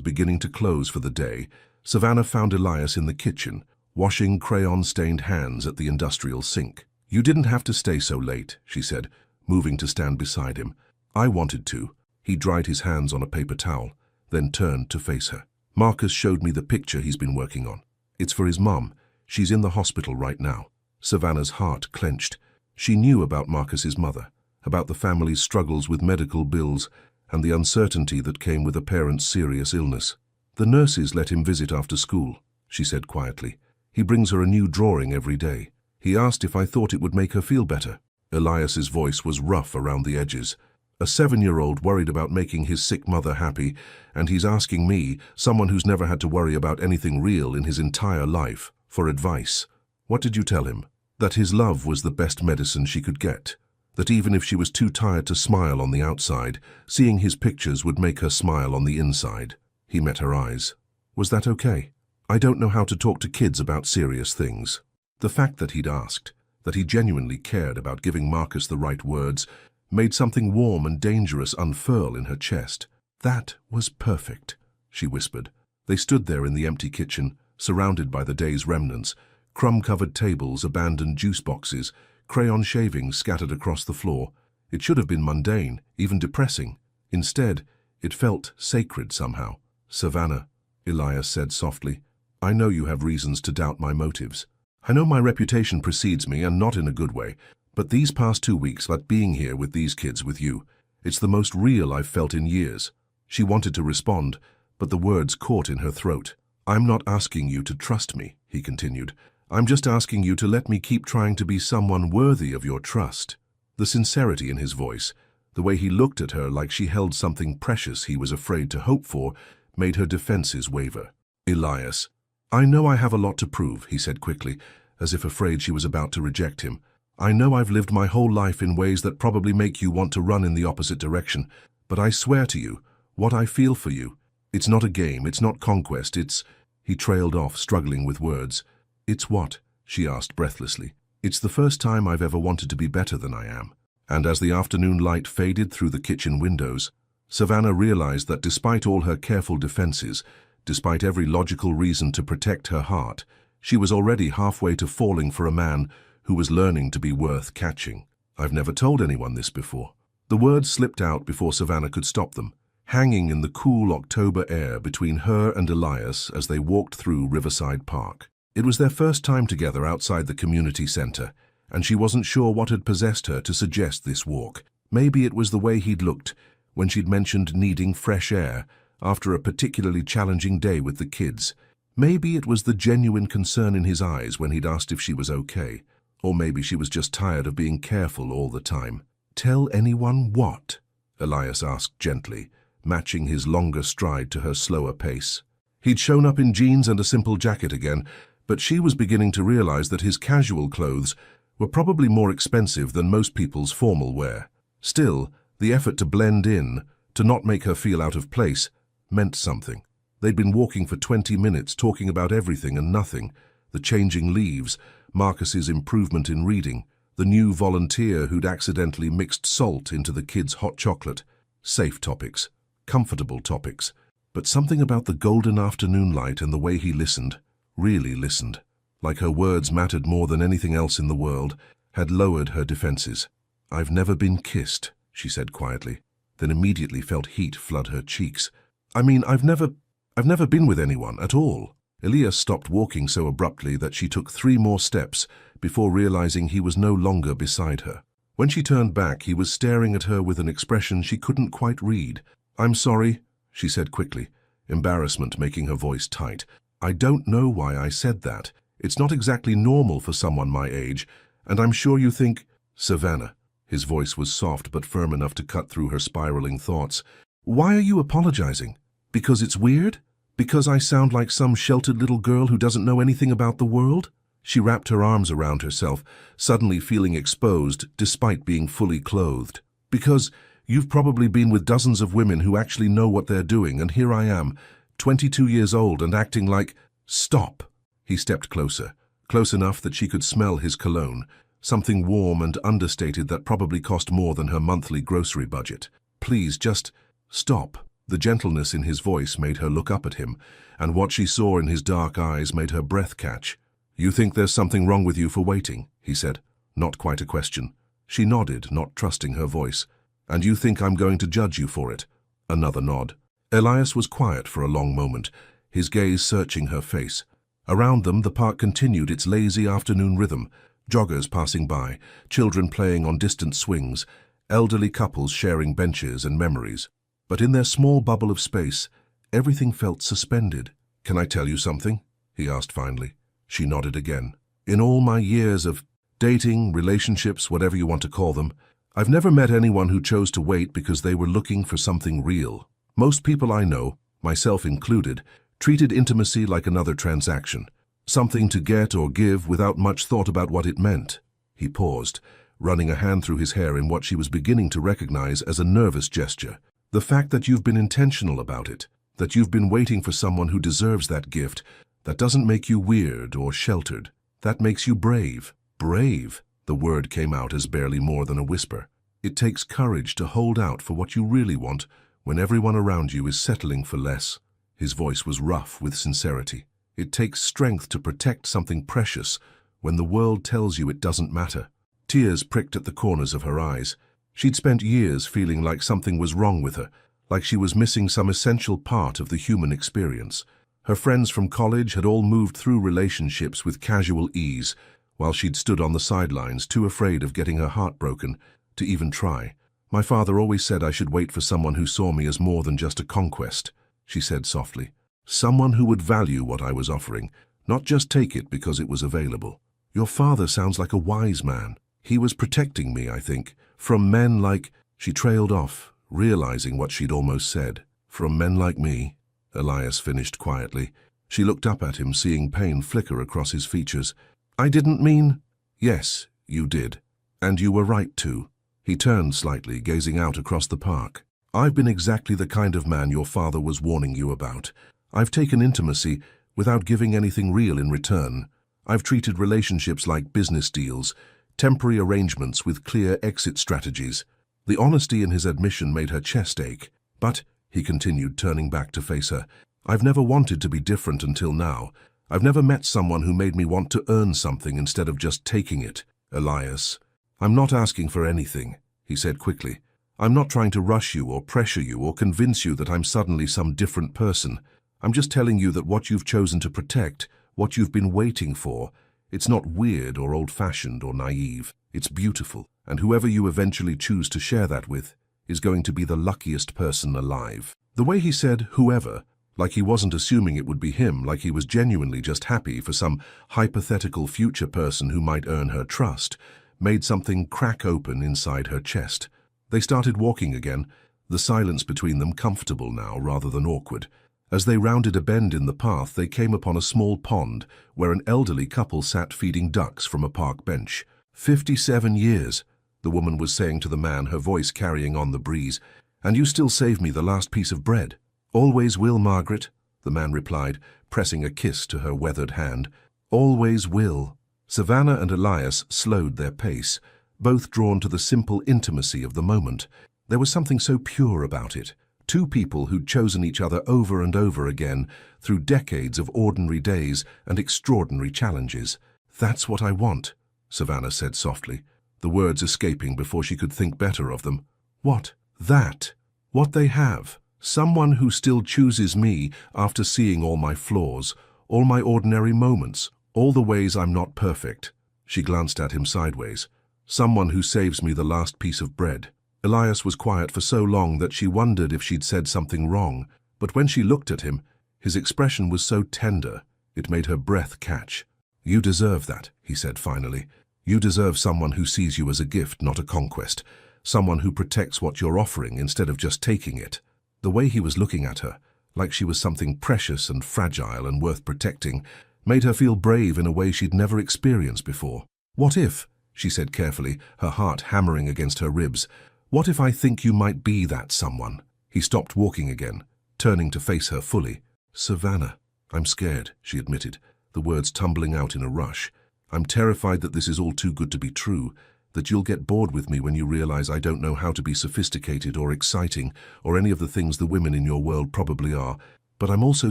beginning to close for the day, Savannah found Elias in the kitchen, washing crayon-stained hands at the industrial sink. "You didn't have to stay so late," she said, moving to stand beside him. "I wanted to." He dried his hands on a paper towel, then turned to face her. "Marcus showed me the picture he's been working on. It's for his mom. She's in the hospital right now." Savannah's heart clenched. She knew about Marcus's mother, about the family's struggles with medical bills and the uncertainty that came with a parent's serious illness. "The nurses let him visit after school," she said quietly. "He brings her a new drawing every day. He asked if I thought it would make her feel better." Elias's voice was rough around the edges. A 7-year-old worried about making his sick mother happy, and he's asking me, someone who's never had to worry about anything real in his entire life, for advice. What did you tell him? That his love was the best medicine she could get. That even if she was too tired to smile on the outside, seeing his pictures would make her smile on the inside. He met her eyes. Was that okay? I don't know how to talk to kids about serious things. The fact that he'd asked, that he genuinely cared about giving Marcus the right words, made something warm and dangerous unfurl in her chest. That was perfect, she whispered. They stood there in the empty kitchen, surrounded by the day's remnants, crumb-covered tables, abandoned juice boxes, crayon shavings scattered across the floor. It should have been mundane, even depressing. Instead, it felt sacred somehow. "Savannah," Elias said softly, "I know you have reasons to doubt my motives. I know my reputation precedes me, and not in a good way, but these past 2 weeks, like being here with these kids with you, it's the most real I've felt in years." She wanted to respond, but the words caught in her throat. "I'm not asking you to trust me," he continued. "I'm just asking you to let me keep trying to be someone worthy of your trust." The sincerity in his voice, the way he looked at her like she held something precious he was afraid to hope for, made her defenses waver. "Elias, I know I have a lot to prove," he said quickly, as if afraid she was about to reject him. "I know I've lived my whole life in ways that probably make you want to run in the opposite direction, but I swear to you, what I feel for you, it's not a game, it's not conquest, it's—" He trailed off, struggling with words. "It's what?" she asked breathlessly. "It's the first time I've ever wanted to be better than I am." And as the afternoon light faded through the kitchen windows, Savannah realized that despite all her careful defenses, despite every logical reason to protect her heart, she was already halfway to falling for a man who was learning to be worth catching. "I've never told anyone this before." The words slipped out before Savannah could stop them, hanging in the cool October air between her and Elias as they walked through Riverside Park. It was their first time together outside the community center, and she wasn't sure what had possessed her to suggest this walk. Maybe it was the way he'd looked when she'd mentioned needing fresh air after a particularly challenging day with the kids. Maybe it was the genuine concern in his eyes when he'd asked if she was okay. Or maybe she was just tired of being careful all the time. "Tell anyone what?" Elias asked gently, matching his longer stride to her slower pace. He'd shown up in jeans and a simple jacket again, but she was beginning to realize that his casual clothes were probably more expensive than most people's formal wear. Still, the effort to blend in, to not make her feel out of place, meant something. They'd been walking for 20 minutes, talking about everything and nothing. The changing leaves, Marcus's improvement in reading, the new volunteer who'd accidentally mixed salt into the kids' hot chocolate. Safe topics, comfortable topics. But something about the golden afternoon light and the way he listened, really listened, like her words mattered more than anything else in the world, had lowered her defenses. "I've never been kissed," she said quietly, then immediately felt heat flood her cheeks. "I mean, I've never been with anyone at all." Elias stopped walking so abruptly that she took 3 more steps before realizing he was no longer beside her. When she turned back, he was staring at her with an expression she couldn't quite read. "I'm sorry," she said quickly, embarrassment making her voice tight. "I don't know why I said that. It's not exactly normal for someone my age, and I'm sure you think—" "Savannah." His voice was soft but firm enough to cut through her spiraling thoughts. "Why are you apologizing? Because it's weird? Because I sound like some sheltered little girl who doesn't know anything about the world?" She wrapped her arms around herself, suddenly feeling exposed despite being fully clothed. "Because you've probably been with dozens of women who actually know what they're doing, and here I am, 22 years old and acting like—" "Stop!" He stepped closer, close enough that she could smell his cologne, something warm and understated that probably cost more than her monthly grocery budget. "Please, just stop." The gentleness in his voice made her look up at him, and what she saw in his dark eyes made her breath catch. "You think there's something wrong with you for waiting?" he said, not quite a question. She nodded, not trusting her voice. "And you think I'm going to judge you for it?" Another nod. Elias was quiet for a long moment, his gaze searching her face. Around them, the park continued its lazy afternoon rhythm, joggers passing by, children playing on distant swings, elderly couples sharing benches and memories. But in their small bubble of space, everything felt suspended. "Can I tell you something?" he asked finally. She nodded again. "In all my years of dating, relationships, whatever you want to call them, I've never met anyone who chose to wait because they were looking for something real. Most people I know, myself included, treated intimacy like another transaction, something to get or give without much thought about what it meant. He paused, running a hand through his hair in what she was beginning to recognize as a nervous gesture. The fact that you've been intentional about it, that you've been waiting for someone who deserves that gift, that doesn't make you weird or sheltered. That makes you brave. Brave, the word came out as barely more than a whisper. It takes courage to hold out for what you really want when everyone around you is settling for less. His voice was rough with sincerity. It takes strength to protect something precious when the world tells you it doesn't matter. Tears pricked at the corners of her eyes. She'd spent years feeling like something was wrong with her, like she was missing some essential part of the human experience. Her friends from college had all moved through relationships with casual ease, while she'd stood on the sidelines, too afraid of getting her heart broken to even try. My father always said I should wait for someone who saw me as more than just a conquest, she said softly. Someone who would value what I was offering, not just take it because it was available. Your father sounds like a wise man. He was protecting me, I think, from men like... She trailed off, realizing what she'd almost said. From men like me, Elias finished quietly. She looked up at him, seeing pain flicker across his features. I didn't mean... Yes, you did. And you were right too. He turned slightly, gazing out across the park. I've been exactly the kind of man your father was warning you about. I've taken intimacy without giving anything real in return. I've treated relationships like business deals, temporary arrangements with clear exit strategies. The honesty in his admission made her chest ache. But, he continued, turning back to face her, I've never wanted to be different until now. I've never met someone who made me want to earn something instead of just taking it. Elias, I'm not asking for anything, he said quickly. I'm not trying to rush you or pressure you or convince you that I'm suddenly some different person. I'm just telling you that what you've chosen to protect, what you've been waiting for, it's not weird or old-fashioned or naive. It's beautiful, and whoever you eventually choose to share that with is going to be the luckiest person alive. The way he said whoever, like he wasn't assuming it would be him, like he was genuinely just happy for some hypothetical future person who might earn her trust, made something crack open inside her chest. They started walking again, the silence between them comfortable now rather than awkward. As they rounded a bend in the path, they came upon a small pond where an elderly couple sat feeding ducks from a park bench. 57 years, the woman was saying to the man, her voice carrying on the breeze, and you still save me the last piece of bread. Always will, Margaret, the man replied, pressing a kiss to her weathered hand. Always will. Savannah and Elias slowed their pace, both drawn to the simple intimacy of the moment. There was something so pure about it. Two people who'd chosen each other over and over again through decades of ordinary days and extraordinary challenges. That's what I want, Savannah said softly, the words escaping before she could think better of them. What? That. What they have. Someone who still chooses me after seeing all my flaws, all my ordinary moments, all the ways I'm not perfect. She glanced at him sideways. Someone who saves me the last piece of bread. Elias was quiet for so long that she wondered if she'd said something wrong, but when she looked at him, his expression was so tender, it made her breath catch. You deserve that, he said finally. You deserve someone who sees you as a gift, not a conquest. Someone who protects what you're offering instead of just taking it. The way he was looking at her, like she was something precious and fragile and worth protecting, made her feel brave in a way she'd never experienced before. What if, she said carefully, her heart hammering against her ribs, what if I think you might be that someone? He stopped walking again, turning to face her fully. Savannah, I'm scared, she admitted, the words tumbling out in a rush. I'm terrified that this is all too good to be true, that you'll get bored with me when you realize I don't know how to be sophisticated or exciting or any of the things the women in your world probably are. But I'm also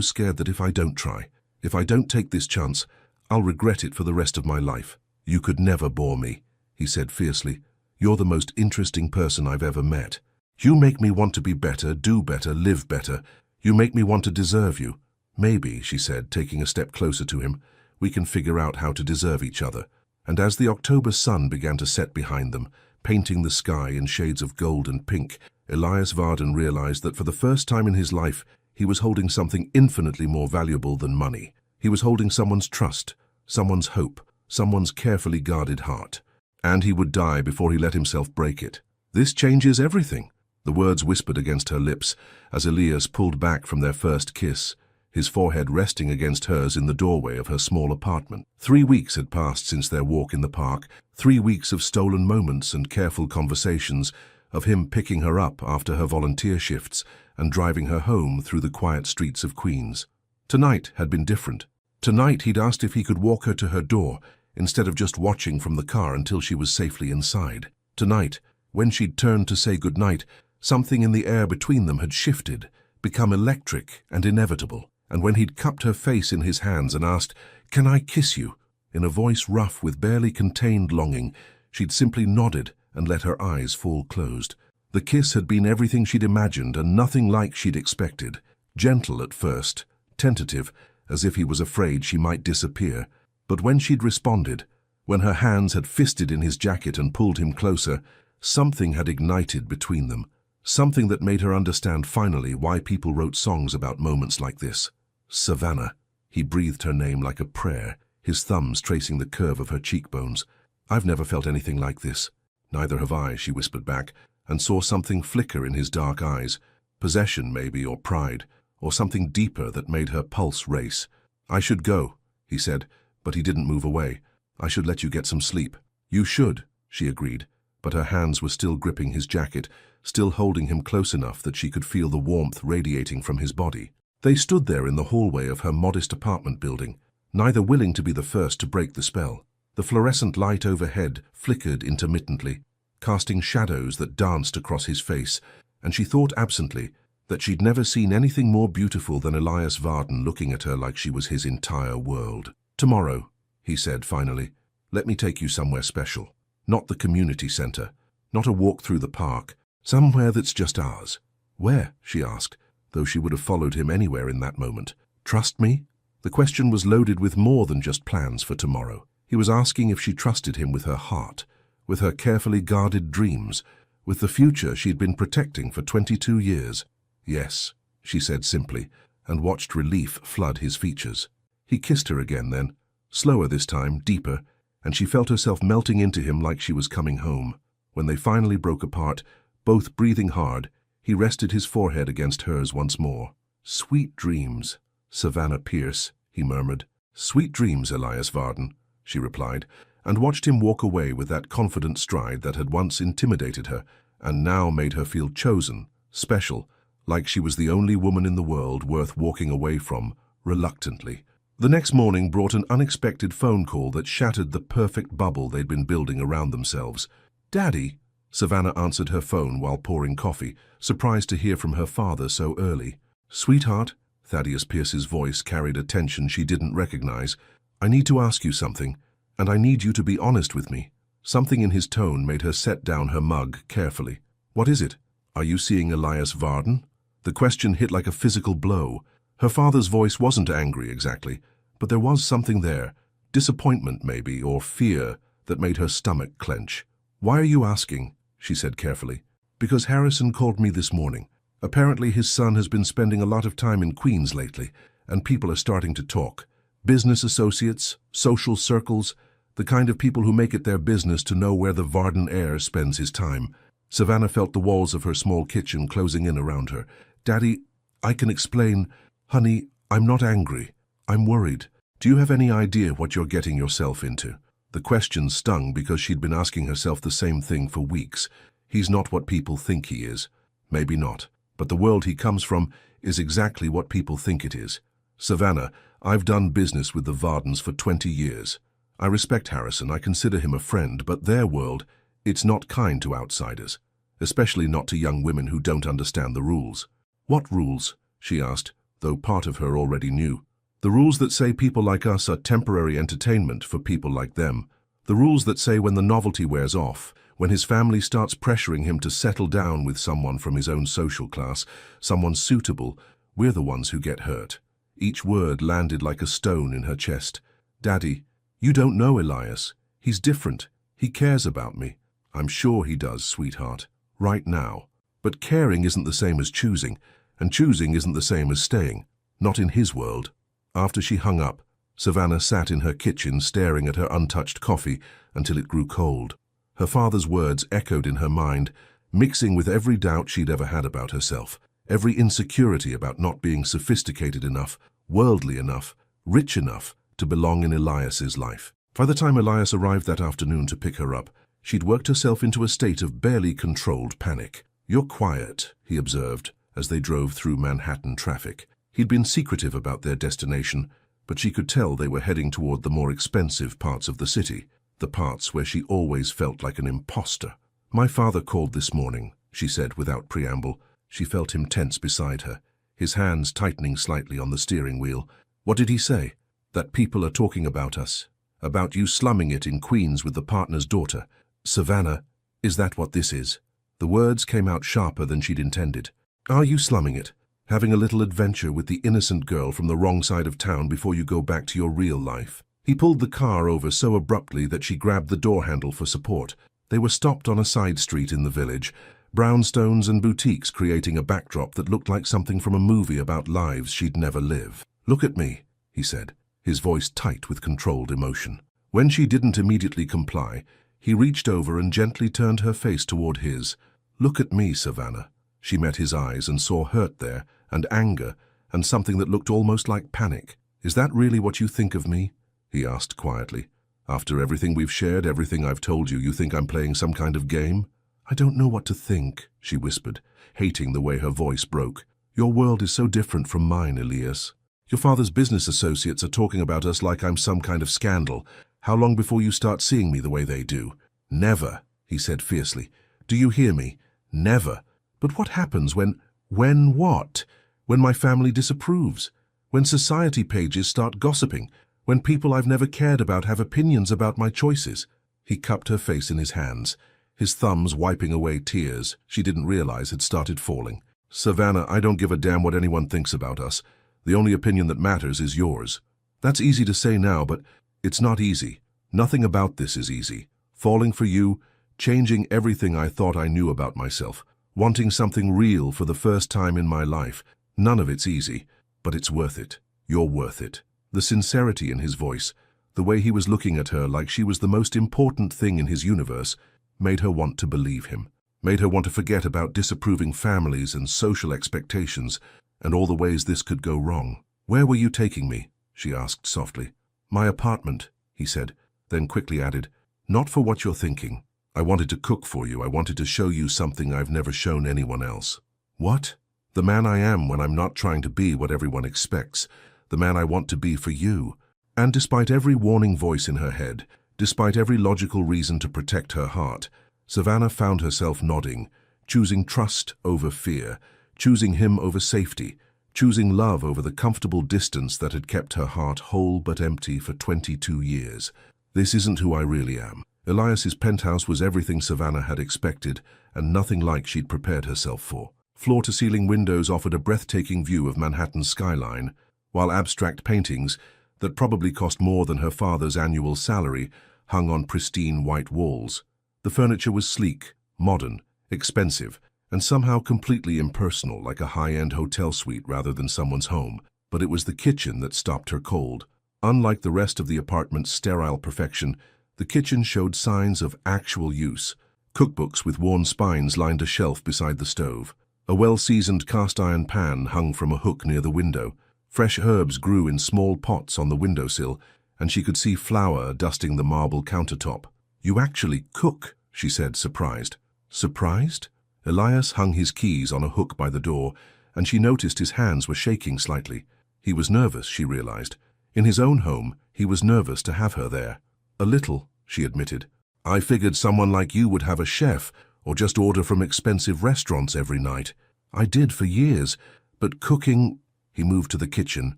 scared that if I don't try, if I don't take this chance, I'll regret it for the rest of my life. You could never bore me, he said fiercely. You're the most interesting person I've ever met. You make me want to be better, do better, live better. You make me want to deserve you. Maybe, she said, taking a step closer to him, we can figure out how to deserve each other. And as the October sun began to set behind them, painting the sky in shades of gold and pink, Elias Varden realized that for the first time in his life, he was holding something infinitely more valuable than money. He was holding someone's trust, someone's hope, someone's carefully guarded heart. And he would die before he let himself break it. This changes everything." The words whispered against her lips as Elias pulled back from their first kiss, his forehead resting against hers in the doorway of her small apartment. 3 weeks had passed since their walk in the park, 3 weeks of stolen moments and careful conversations, of him picking her up after her volunteer shifts and driving her home through the quiet streets of Queens. Tonight had been different. Tonight he'd asked if he could walk her to her door, instead of just watching from the car until she was safely inside. Tonight, when she'd turned to say goodnight, something in the air between them had shifted, become electric and inevitable. And when he'd cupped her face in his hands and asked, "Can I kiss you?" in a voice rough with barely contained longing, she'd simply nodded and let her eyes fall closed. The kiss had been everything she'd imagined and nothing like she'd expected. Gentle at first, tentative, as if he was afraid she might disappear. But when she'd responded, when her hands had fisted in his jacket and pulled him closer, something had ignited between them. Something that made her understand finally why people wrote songs about moments like this. Savannah. He breathed her name like a prayer, his thumbs tracing the curve of her cheekbones. "I've never felt anything like this." "Neither have I," she whispered back, and saw something flicker in his dark eyes. Possession, maybe, or pride, or something deeper that made her pulse race. "I should go," he said, but he didn't move away. "I should let you get some sleep." "You should," she agreed, but her hands were still gripping his jacket, still holding him close enough that she could feel the warmth radiating from his body. They stood there in the hallway of her modest apartment building, neither willing to be the first to break the spell. The fluorescent light overhead flickered intermittently, casting shadows that danced across his face, and she thought absently that she'd never seen anything more beautiful than Elias Varden looking at her like she was his entire world. "Tomorrow," he said finally, "let me take you somewhere special. Not the community center, not a walk through the park, somewhere that's just ours." "Where?" she asked, though she would have followed him anywhere in that moment. "Trust me?" The question was loaded with more than just plans for tomorrow. He was asking if she trusted him with her heart, with her carefully guarded dreams, with the future she'd been protecting for 22 years. "Yes," she said simply, and watched relief flood his features. He kissed her again then, slower this time, deeper, and she felt herself melting into him like she was coming home. When they finally broke apart, both breathing hard, he rested his forehead against hers once more. "Sweet dreams, Savannah Pierce," he murmured. "Sweet dreams, Elias Varden," she replied, and watched him walk away with that confident stride that had once intimidated her and now made her feel chosen, special, like she was the only woman in the world worth walking away from, reluctantly. The next morning brought an unexpected phone call that shattered the perfect bubble they'd been building around themselves. "Daddy?" Savannah answered her phone while pouring coffee, surprised to hear from her father so early. "Sweetheart," Thaddeus Pierce's voice carried a tension she didn't recognize. "I need to ask you something, and I need you to be honest with me." Something in his tone made her set down her mug carefully. "What is it? Are you seeing Elias Varden?" The question hit like a physical blow. Her father's voice wasn't angry exactly, but there was something there, disappointment maybe, or fear, that made her stomach clench. "Why are you asking?" she said carefully. "Because Harrison called me this morning. Apparently his son has been spending a lot of time in Queens lately, and people are starting to talk. Business associates, social circles, the kind of people who make it their business to know where the Varden heir spends his time." Savannah felt the walls of her small kitchen closing in around her. "Daddy, I can explain. Honey, I'm not angry. I'm worried. Do you have any idea what you're getting yourself into?" The question stung because she'd been asking herself the same thing for weeks. He's not what people think he is. Maybe not. But the world he comes from is exactly what people think it is. "Savannah, I've done business with the Vardens for 20 years. I respect Harrison, I consider him a friend, but their world, it's not kind to outsiders, especially not to young women who don't understand the rules." "What rules?" she asked, though part of her already knew. "The rules that say people like us are temporary entertainment for people like them. The rules that say when the novelty wears off, when his family starts pressuring him to settle down with someone from his own social class, someone suitable, we're the ones who get hurt." Each word landed like a stone in her chest. "Daddy, you don't know Elias. He's different. He cares about me." "I'm sure he does, sweetheart. Right now. But caring isn't the same as choosing, and choosing isn't the same as staying. Not in his world." After she hung up, Savannah sat in her kitchen staring at her untouched coffee until it grew cold. Her father's words echoed in her mind, mixing with every doubt she'd ever had about herself, every insecurity about not being sophisticated enough, worldly enough, rich enough to belong in Elias's life. By the time Elias arrived that afternoon to pick her up, she'd worked herself into a state of barely controlled panic. "You're quiet," he observed as they drove through Manhattan traffic. He'd been secretive about their destination, but she could tell they were heading toward the more expensive parts of the city, the parts where she always felt like an imposter. "My father called this morning," she said without preamble. She felt him tense beside her, his hands tightening slightly on the steering wheel. "What did he say?" "That people are talking about us, about you slumming it in Queens with the partner's daughter." "Savannah, is that what this is?" The words came out sharper than she'd intended. "Are you slumming it? Having a little adventure with the innocent girl from the wrong side of town before you go back to your real life?" He pulled the car over so abruptly that she grabbed the door handle for support. They were stopped on a side street in the village, brownstones and boutiques creating a backdrop that looked like something from a movie about lives she'd never live. "Look at me," he said, his voice tight with controlled emotion. When she didn't immediately comply, he reached over and gently turned her face toward his. "Look at me, Savannah." She met his eyes and saw hurt there, and anger, and something that looked almost like panic. "Is that really what you think of me?" he asked quietly. "After everything we've shared, everything I've told you, you think I'm playing some kind of game?" "I don't know what to think," she whispered, hating the way her voice broke. "Your world is so different from mine, Elias. Your father's business associates are talking about us like I'm some kind of scandal. How long before you start seeing me the way they do?" "Never," he said fiercely. "Do you hear me? Never. But what happens when what? When my family disapproves? When society pages start gossiping? When people I've never cared about have opinions about my choices?" He cupped her face in his hands, his thumbs wiping away tears she didn't realize had started falling. "Savannah, I don't give a damn what anyone thinks about us. The only opinion that matters is yours. That's easy to say now, but it's not easy. Nothing about this is easy. Falling for you, changing everything I thought I knew about myself, wanting something real for the first time in my life. None of it's easy, but it's worth it. You're worth it." The sincerity in his voice, the way he was looking at her like she was the most important thing in his universe, made her want to believe him, made her want to forget about disapproving families and social expectations and all the ways this could go wrong. "Where were you taking me?" she asked softly. "My apartment," he said, then quickly added, "Not for what you're thinking. I wanted to cook for you. I wanted to show you something I've never shown anyone else." "What?" "The man I am when I'm not trying to be what everyone expects. The man I want to be for you." And despite every warning voice in her head, despite every logical reason to protect her heart, Savannah found herself nodding, choosing trust over fear, choosing him over safety, choosing love over the comfortable distance that had kept her heart whole but empty for 22 years. This isn't who I really am. Elias's penthouse was everything Savannah had expected, and nothing like she'd prepared herself for. Floor-to-ceiling windows offered a breathtaking view of Manhattan's skyline, while abstract paintings, that probably cost more than her father's annual salary, hung on pristine white walls. The furniture was sleek, modern, expensive, and somehow completely impersonal, like a high-end hotel suite rather than someone's home. But it was the kitchen that stopped her cold. Unlike the rest of the apartment's sterile perfection, the kitchen showed signs of actual use. Cookbooks with worn spines lined a shelf beside the stove. A well-seasoned cast-iron pan hung from a hook near the window. Fresh herbs grew in small pots on the windowsill, and she could see flour dusting the marble countertop. "You actually cook," she said, surprised. Surprised? Elias hung his keys on a hook by the door, and she noticed his hands were shaking slightly. He was nervous, she realized. In his own home, he was nervous to have her there. "A little," she admitted. "I figured someone like you would have a chef, or just order from expensive restaurants every night. I did for years, but cooking—" He moved to the kitchen,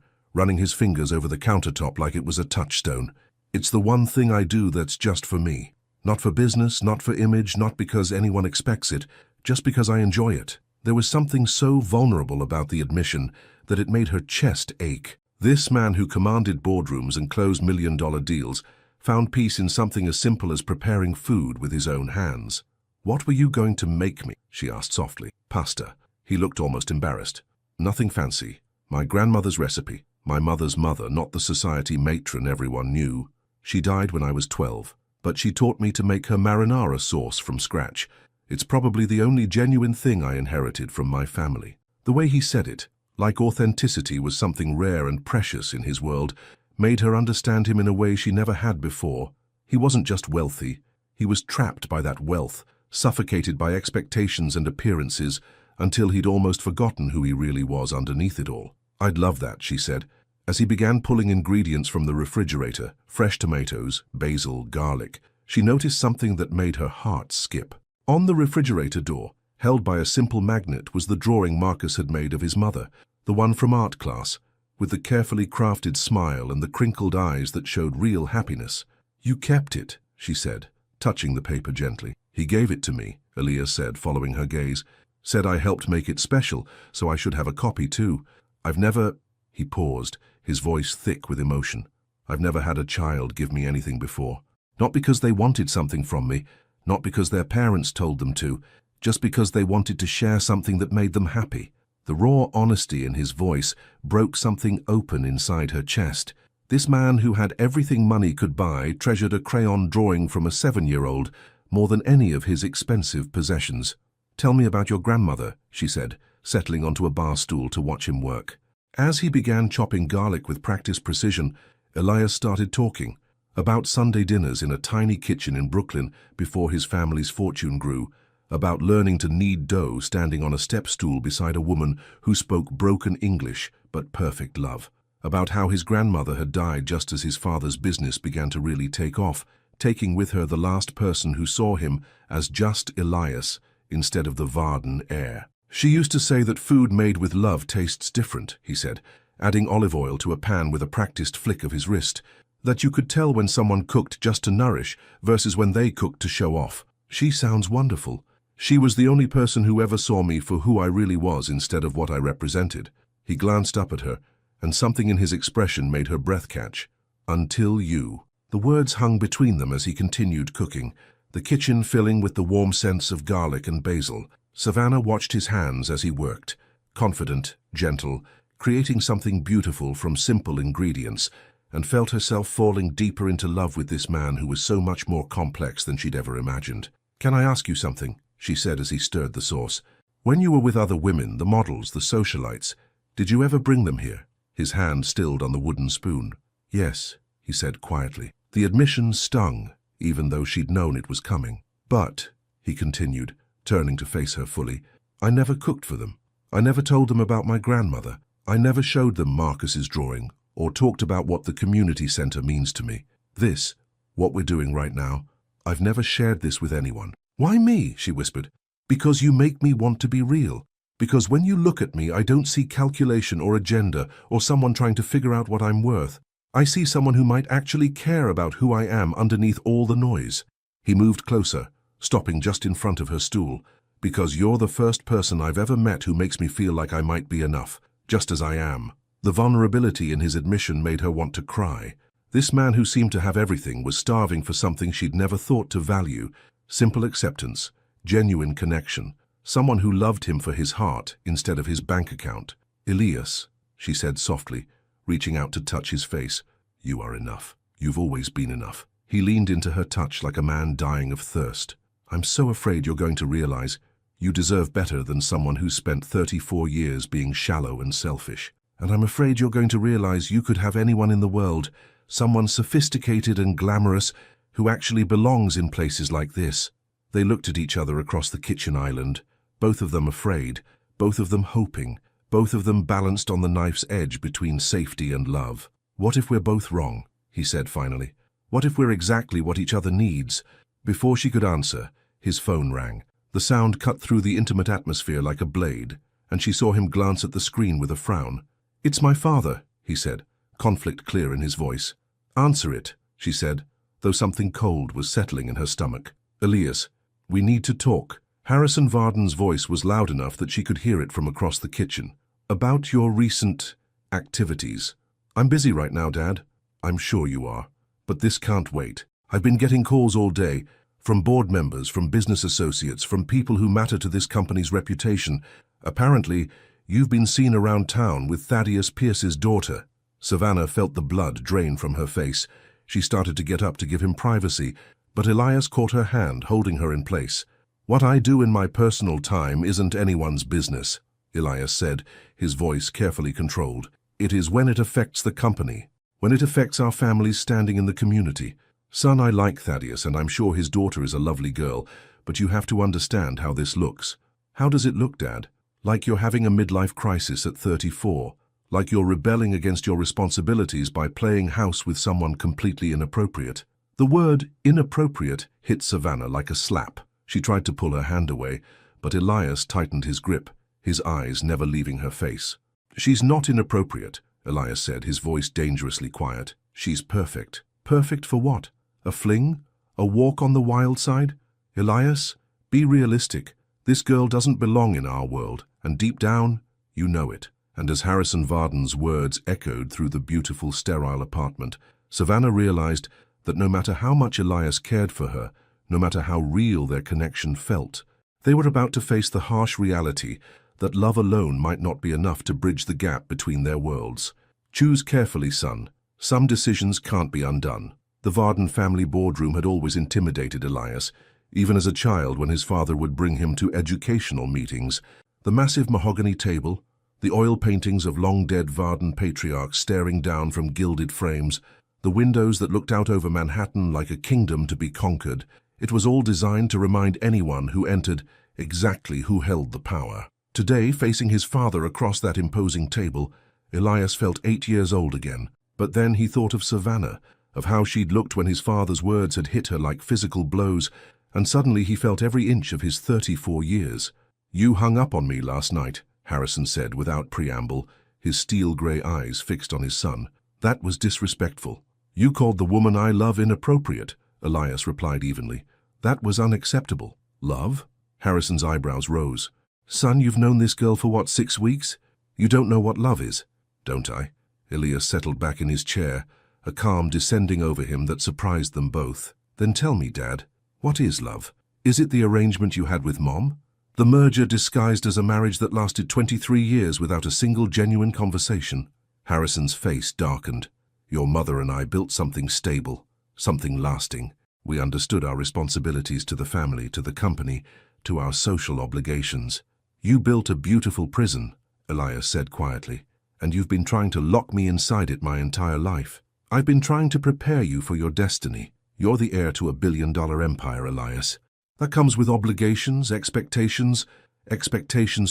running his fingers over the countertop like it was a touchstone. "It's the one thing I do that's just for me. Not for business, not for image, not because anyone expects it, just because I enjoy it." There was something so vulnerable about the admission that it made her chest ache. This man who commanded boardrooms and closed million-dollar deals found peace in something as simple as preparing food with his own hands. "What were you going to make me?" she asked softly. "Pasta." He looked almost embarrassed. "Nothing fancy. My grandmother's recipe. My mother's mother, not the society matron everyone knew. She died when I was 12, but she taught me to make her marinara sauce from scratch. It's probably the only genuine thing I inherited from my family. The way he said it, like authenticity was something rare and precious in his world, made her understand him in a way she never had before. He wasn't just wealthy. He was trapped by that wealth, suffocated by expectations and appearances, until he'd almost forgotten who he really was underneath it all. "I'd love that," she said, as he began pulling ingredients from the refrigerator, fresh tomatoes, basil, garlic. She noticed something that made her heart skip. On the refrigerator door, held by a simple magnet, was the drawing Marcus had made of his mother, the one from art class, with the carefully crafted smile and the crinkled eyes that showed real happiness. "You kept it," she said, touching the paper gently. "He gave it to me," Elias said, following her gaze. "Said I helped make it special, so I should have a copy too. I've never—" He paused, his voice thick with emotion. "I've never had a child give me anything before. Not because they wanted something from me, not because their parents told them to, just because they wanted to share something that made them happy." The raw honesty in his voice broke something open inside her chest. This man who had everything money could buy treasured a crayon drawing from a 7-year-old more than any of his expensive possessions. "Tell me about your grandmother," she said, settling onto a bar stool to watch him work. As he began chopping garlic with practiced precision, Elias started talking about Sunday dinners in a tiny kitchen in Brooklyn before his family's fortune grew, about learning to knead dough standing on a step stool beside a woman who spoke broken English but perfect love, about how his grandmother had died just as his father's business began to really take off, taking with her the last person who saw him as just Elias instead of the Varden heir. "She used to say that food made with love tastes different," he said, adding olive oil to a pan with a practiced flick of his wrist, "that you could tell when someone cooked just to nourish versus when they cooked to show off. She sounds wonderful. She was the only person who ever saw me for who I really was instead of what I represented." He glanced up at her, and something in his expression made her breath catch. "Until you." The words hung between them as he continued cooking, the kitchen filling with the warm scents of garlic and basil. Savannah watched his hands as he worked, confident, gentle, creating something beautiful from simple ingredients, and felt herself falling deeper into love with this man who was so much more complex than she'd ever imagined. "Can I ask you something?" she said as he stirred the sauce. "When you were with other women, the models, the socialites, did you ever bring them here?" His hand stilled on the wooden spoon. "Yes," he said quietly. The admission stung, even though she'd known it was coming. "But," he continued, turning to face her fully, "I never cooked for them. I never told them about my grandmother. I never showed them Marcus's drawing or talked about what the community center means to me. This, what we're doing right now, I've never shared this with anyone." "Why me?" she whispered. "Because you make me want to be real. Because when you look at me, I don't see calculation or agenda or someone trying to figure out what I'm worth. I see someone who might actually care about who I am underneath all the noise." He moved closer, stopping just in front of her stool. "Because you're the first person I've ever met who makes me feel like I might be enough, just as I am." The vulnerability in his admission made her want to cry. This man who seemed to have everything was starving for something she'd never thought to value: simple acceptance, genuine connection, someone who loved him for his heart instead of his bank account. "Elias," she said softly, reaching out to touch his face, "you are enough. You've always been enough." He leaned into her touch like a man dying of thirst. "I'm so afraid you're going to realize you deserve better than someone who spent 34 years being shallow and selfish. And I'm afraid you're going to realize you could have anyone in the world, someone sophisticated and glamorous who actually belongs in places like this." They looked at each other across the kitchen island, both of them afraid, both of them hoping, both of them balanced on the knife's edge between safety and love. "What if we're both wrong?" he said finally. "What if we're exactly what each other needs?" Before she could answer, his phone rang. The sound cut through the intimate atmosphere like a blade, and she saw him glance at the screen with a frown. "It's my father," he said, conflict clear in his voice. "Answer it," she said, though something cold was settling in her stomach. "Elias, we need to talk." Harrison Varden's voice was loud enough that she could hear it from across the kitchen. "About your recent activities." "I'm busy right now, Dad." "I'm sure you are. But this can't wait. I've been getting calls all day, from board members, from business associates, from people who matter to this company's reputation. Apparently, you've been seen around town with Thaddeus Pierce's daughter." Savannah felt the blood drain from her face. She started to get up to give him privacy, but Elias caught her hand, holding her in place. What I do in my personal time isn't anyone's business, Elias said, his voice carefully controlled. It is when it affects the company, when it affects our family's standing in the community. Son, I like Thaddeus, and I'm sure his daughter is a lovely girl, but you have to understand how this looks. How does it look, Dad? Like you're having a midlife crisis at 34. Like you're rebelling against your responsibilities by playing house with someone completely inappropriate. The word inappropriate hit Savannah like a slap. She tried to pull her hand away, but Elias tightened his grip, his eyes never leaving her face. She's not inappropriate, Elias said, his voice dangerously quiet. She's perfect. Perfect for what? A fling? A walk on the wild side? Elias, be realistic. This girl doesn't belong in our world, and deep down, you know it. And as Harrison Varden's words echoed through the beautiful, sterile apartment, Savannah realized that no matter how much Elias cared for her, no matter how real their connection felt, they were about to face the harsh reality that love alone might not be enough to bridge the gap between their worlds. Choose carefully, son. Some decisions can't be undone. The Varden family boardroom had always intimidated Elias, even as a child when his father would bring him to educational meetings. The massive mahogany table, the oil paintings of long-dead Varden patriarchs staring down from gilded frames, the windows that looked out over Manhattan like a kingdom to be conquered, it was all designed to remind anyone who entered exactly who held the power. Today, facing his father across that imposing table, Elias felt 8 years old again. But then he thought of Savannah, of how she'd looked when his father's words had hit her like physical blows, and suddenly he felt every inch of his 34 years. "You hung up on me last night," Harrison said without preamble, his steel-grey eyes fixed on his son. "That was disrespectful." "You called the woman I love inappropriate," Elias replied evenly. "That was unacceptable." "Love?" Harrison's eyebrows rose. "Son, you've known this girl for what, 6 weeks? You don't know what love is." "Don't I?" Elias settled back in his chair, a calm descending over him that surprised them both. "Then tell me, Dad, what is love? Is it the arrangement you had with Mom? The merger disguised as a marriage that lasted 23 years without a single genuine conversation?" Harrison's face darkened. "Your mother and I built something stable, something lasting. We understood our responsibilities to the family, to the company, to our social obligations. You built a beautiful prison," Elias said quietly, "and you've been trying to lock me inside it my entire life. I've been trying to prepare you for your destiny. You're the heir to a billion-dollar empire, Elias. That comes with obligations, expectations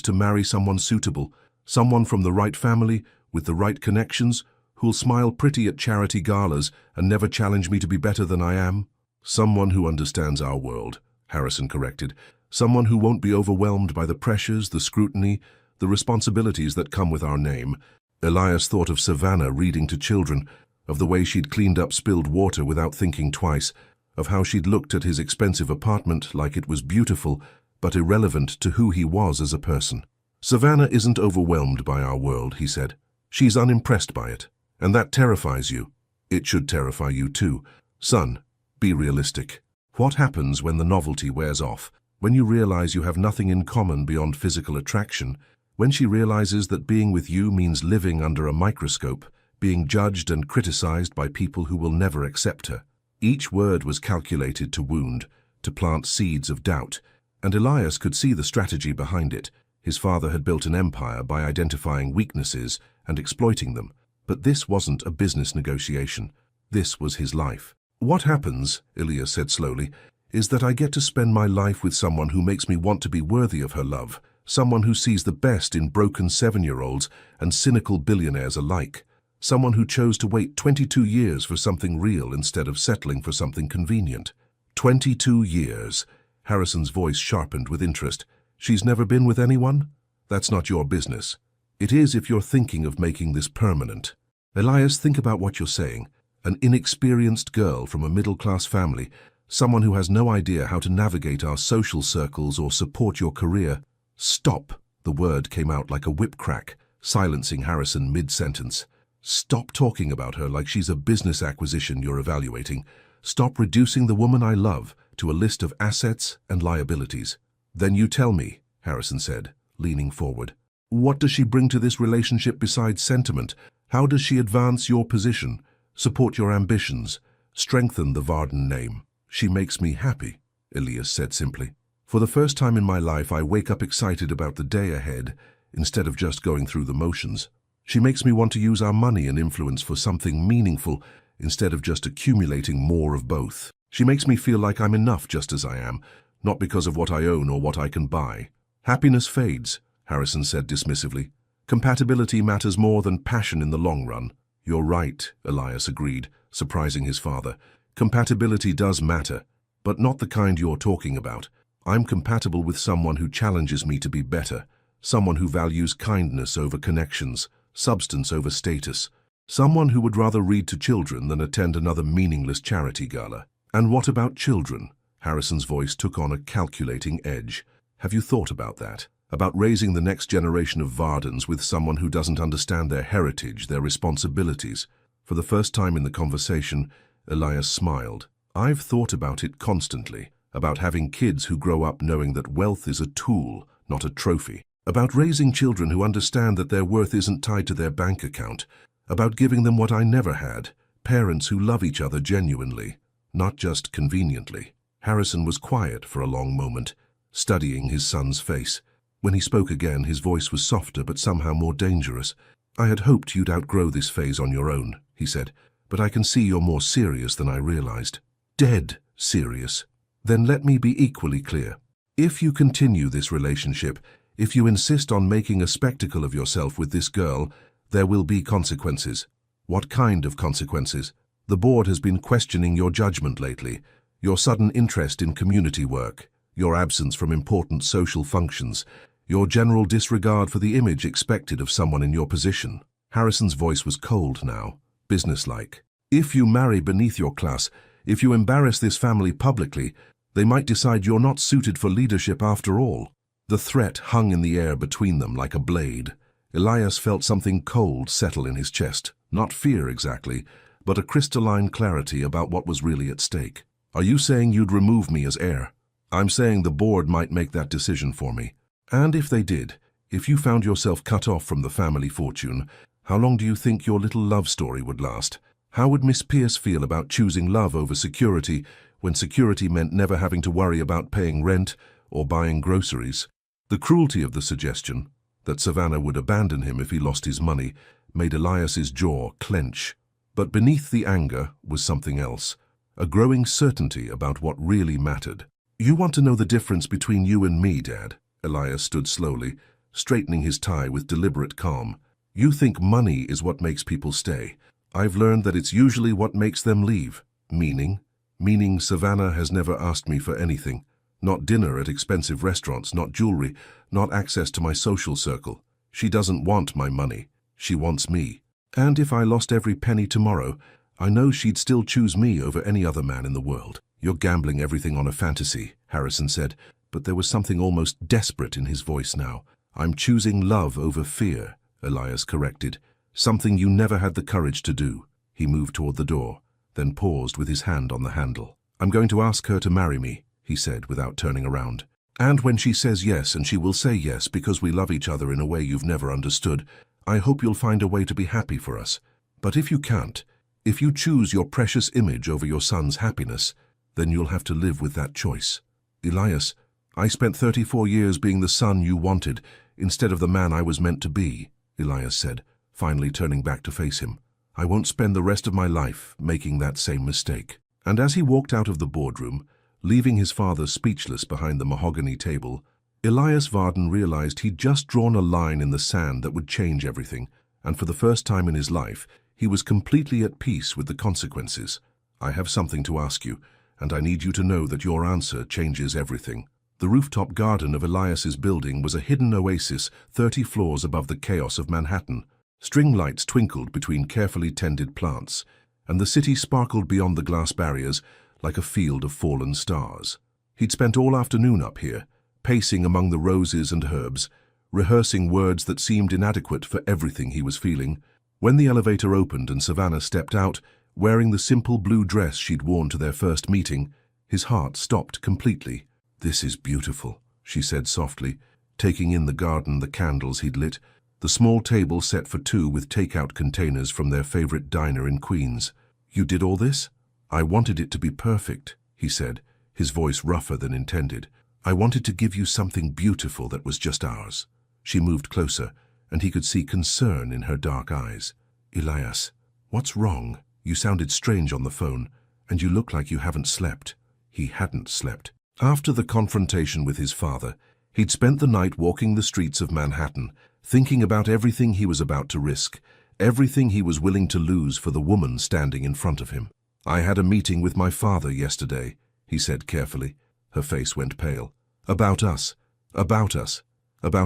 to marry someone suitable, someone from the right family, with the right connections, who'll smile pretty at charity galas and never challenge me to be better than I am." "Someone who understands our world," Harrison corrected. "Someone who won't be overwhelmed by the pressures, the scrutiny, the responsibilities that come with our name." Elias thought of Savannah reading to children, of the way she'd cleaned up spilled water without thinking twice, of how she'd looked at his expensive apartment like it was beautiful but irrelevant to who he was as a person. "Savannah isn't overwhelmed by our world," he said. "She's unimpressed by it, and that terrifies you. It should terrify you too. Son, be realistic. What happens when the novelty wears off? When you realize you have nothing in common beyond physical attraction? When she realizes that being with you means living under a microscope, being judged and criticized by people who will never accept her?" Each word was calculated to wound, to plant seeds of doubt, and Elias could see the strategy behind it. His father had built an empire by identifying weaknesses and exploiting them, but this wasn't a business negotiation. This was his life. "What happens," Elias said slowly, "is that I get to spend my life with someone who makes me want to be worthy of her love, someone who sees the best in broken 7-year-olds and cynical billionaires alike. Someone who chose to wait 22 years for something real instead of settling for something convenient." 22 years. Harrison's voice sharpened with interest. "She's never been with anyone? That's not your business. It is if you're thinking of making this permanent." "Elias, think about what you're saying. An inexperienced girl from a middle-class family, someone who has no idea how to navigate our social circles or support your career." "Stop!" The word came out like a whip crack, silencing Harrison mid-sentence. "Stop talking about her like she's a business acquisition you're evaluating. Stop reducing the woman I love to a list of assets and liabilities." "Then you tell me," Harrison said, leaning forward. "What does she bring to this relationship besides sentiment? How does she advance your position, support your ambitions, strengthen the Varden name?" "She makes me happy," Elias said simply. For the first time in my life, I wake up excited about the day ahead, instead of just going through the motions. She makes me want to use our money and influence for something meaningful, instead of just accumulating more of both. She makes me feel like I'm enough just as I am, not because of what I own or what I can buy. Happiness fades, Harrison said dismissively. Compatibility matters more than passion in the long run. You're right, Elias agreed, surprising his father. Compatibility does matter, but not the kind you're talking about. I'm compatible with someone who challenges me to be better, someone who values kindness over connections, substance over status, someone who would rather read to children than attend another meaningless charity gala. And what about children? Harrison's voice took on a calculating edge. Have you thought about that? About raising the next generation of Vardens with someone who doesn't understand their heritage, their responsibilities? For the first time in the conversation, Elias smiled. I've thought about it constantly, about having kids who grow up knowing that wealth is a tool, not a trophy, about raising children who understand that their worth isn't tied to their bank account, about giving them what I never had, parents who love each other genuinely, not just conveniently. Harrison was quiet for a long moment, studying his son's face. When he spoke again, his voice was softer but somehow more dangerous. I had hoped you'd outgrow this phase on your own, he said, but I can see you're more serious than I realized. Dead serious. Then let me be equally clear. If you continue this relationship, if you insist on making a spectacle of yourself with this girl, there will be consequences. What kind of consequences? The board has been questioning your judgment lately, your sudden interest in community work, your absence from important social functions, your general disregard for the image expected of someone in your position. Harrison's voice was cold now, businesslike. If you marry beneath your class, if you embarrass this family publicly, they might decide you're not suited for leadership after all. The threat hung in the air between them like a blade. Elias felt something cold settle in his chest, not fear exactly, but a crystalline clarity about what was really at stake. Are you saying you'd remove me as heir? I'm saying the board might make that decision for me. And if they did, if you found yourself cut off from the family fortune, how long do you think your little love story would last? How would Miss Pierce feel about choosing love over security when security meant never having to worry about paying rent or buying groceries? The cruelty of the suggestion, that Savannah would abandon him if he lost his money, made Elias's jaw clench. But beneath the anger was something else, a growing certainty about what really mattered. You want to know the difference between you and me, Dad? Elias stood slowly, straightening his tie with deliberate calm. You think money is what makes people stay. I've learned that it's usually what makes them leave. Meaning Savannah has never asked me for anything. Not dinner at expensive restaurants, not jewelry, not access to my social circle. She doesn't want my money. She wants me. And if I lost every penny tomorrow, I know she'd still choose me over any other man in the world. You're gambling everything on a fantasy, Harrison said, but there was something almost desperate in his voice now. I'm choosing love over fear, Elias corrected. Something you never had the courage to do. He moved toward the door, then paused with his hand on the handle. I'm going to ask her to marry me, he said without turning around. And when she says yes, and she will say yes because we love each other in a way you've never understood, I hope you'll find a way to be happy for us. But if you can't, if you choose your precious image over your son's happiness, then you'll have to live with that choice. Elias, I spent 34 years being the son you wanted instead of the man I was meant to be, Elias said, finally turning back to face him. I won't spend the rest of my life making that same mistake. And as he walked out of the boardroom, leaving his father speechless behind the mahogany table, Elias Varden realized he'd just drawn a line in the sand that would change everything, and for the first time in his life, he was completely at peace with the consequences. I have something to ask you, and I need you to know that your answer changes everything. The rooftop garden of Elias's building was a hidden oasis 30 floors above the chaos of Manhattan. String lights twinkled between carefully tended plants, and the city sparkled beyond the glass barriers like a field of fallen stars. He'd spent all afternoon up here, pacing among the roses and herbs, rehearsing words that seemed inadequate for everything he was feeling. When the elevator opened and Savannah stepped out, wearing the simple blue dress she'd worn to their first meeting, his heart stopped completely. This is beautiful, she said softly, taking in the garden, the candles he'd lit, the small table set for two with takeout containers from their favorite diner in Queens. You did all this? I wanted it to be perfect, he said, his voice rougher than intended. I wanted to give you something beautiful that was just ours. She moved closer, and he could see concern in her dark eyes. Elias, what's wrong? You sounded strange on the phone, and you look like you haven't slept. He hadn't slept. After the confrontation with his father, he'd spent the night walking the streets of Manhattan, thinking about everything he was about to risk, everything he was willing to lose for the woman standing in front of him. I had a meeting with my father yesterday, he said carefully. Her face went pale. About us, about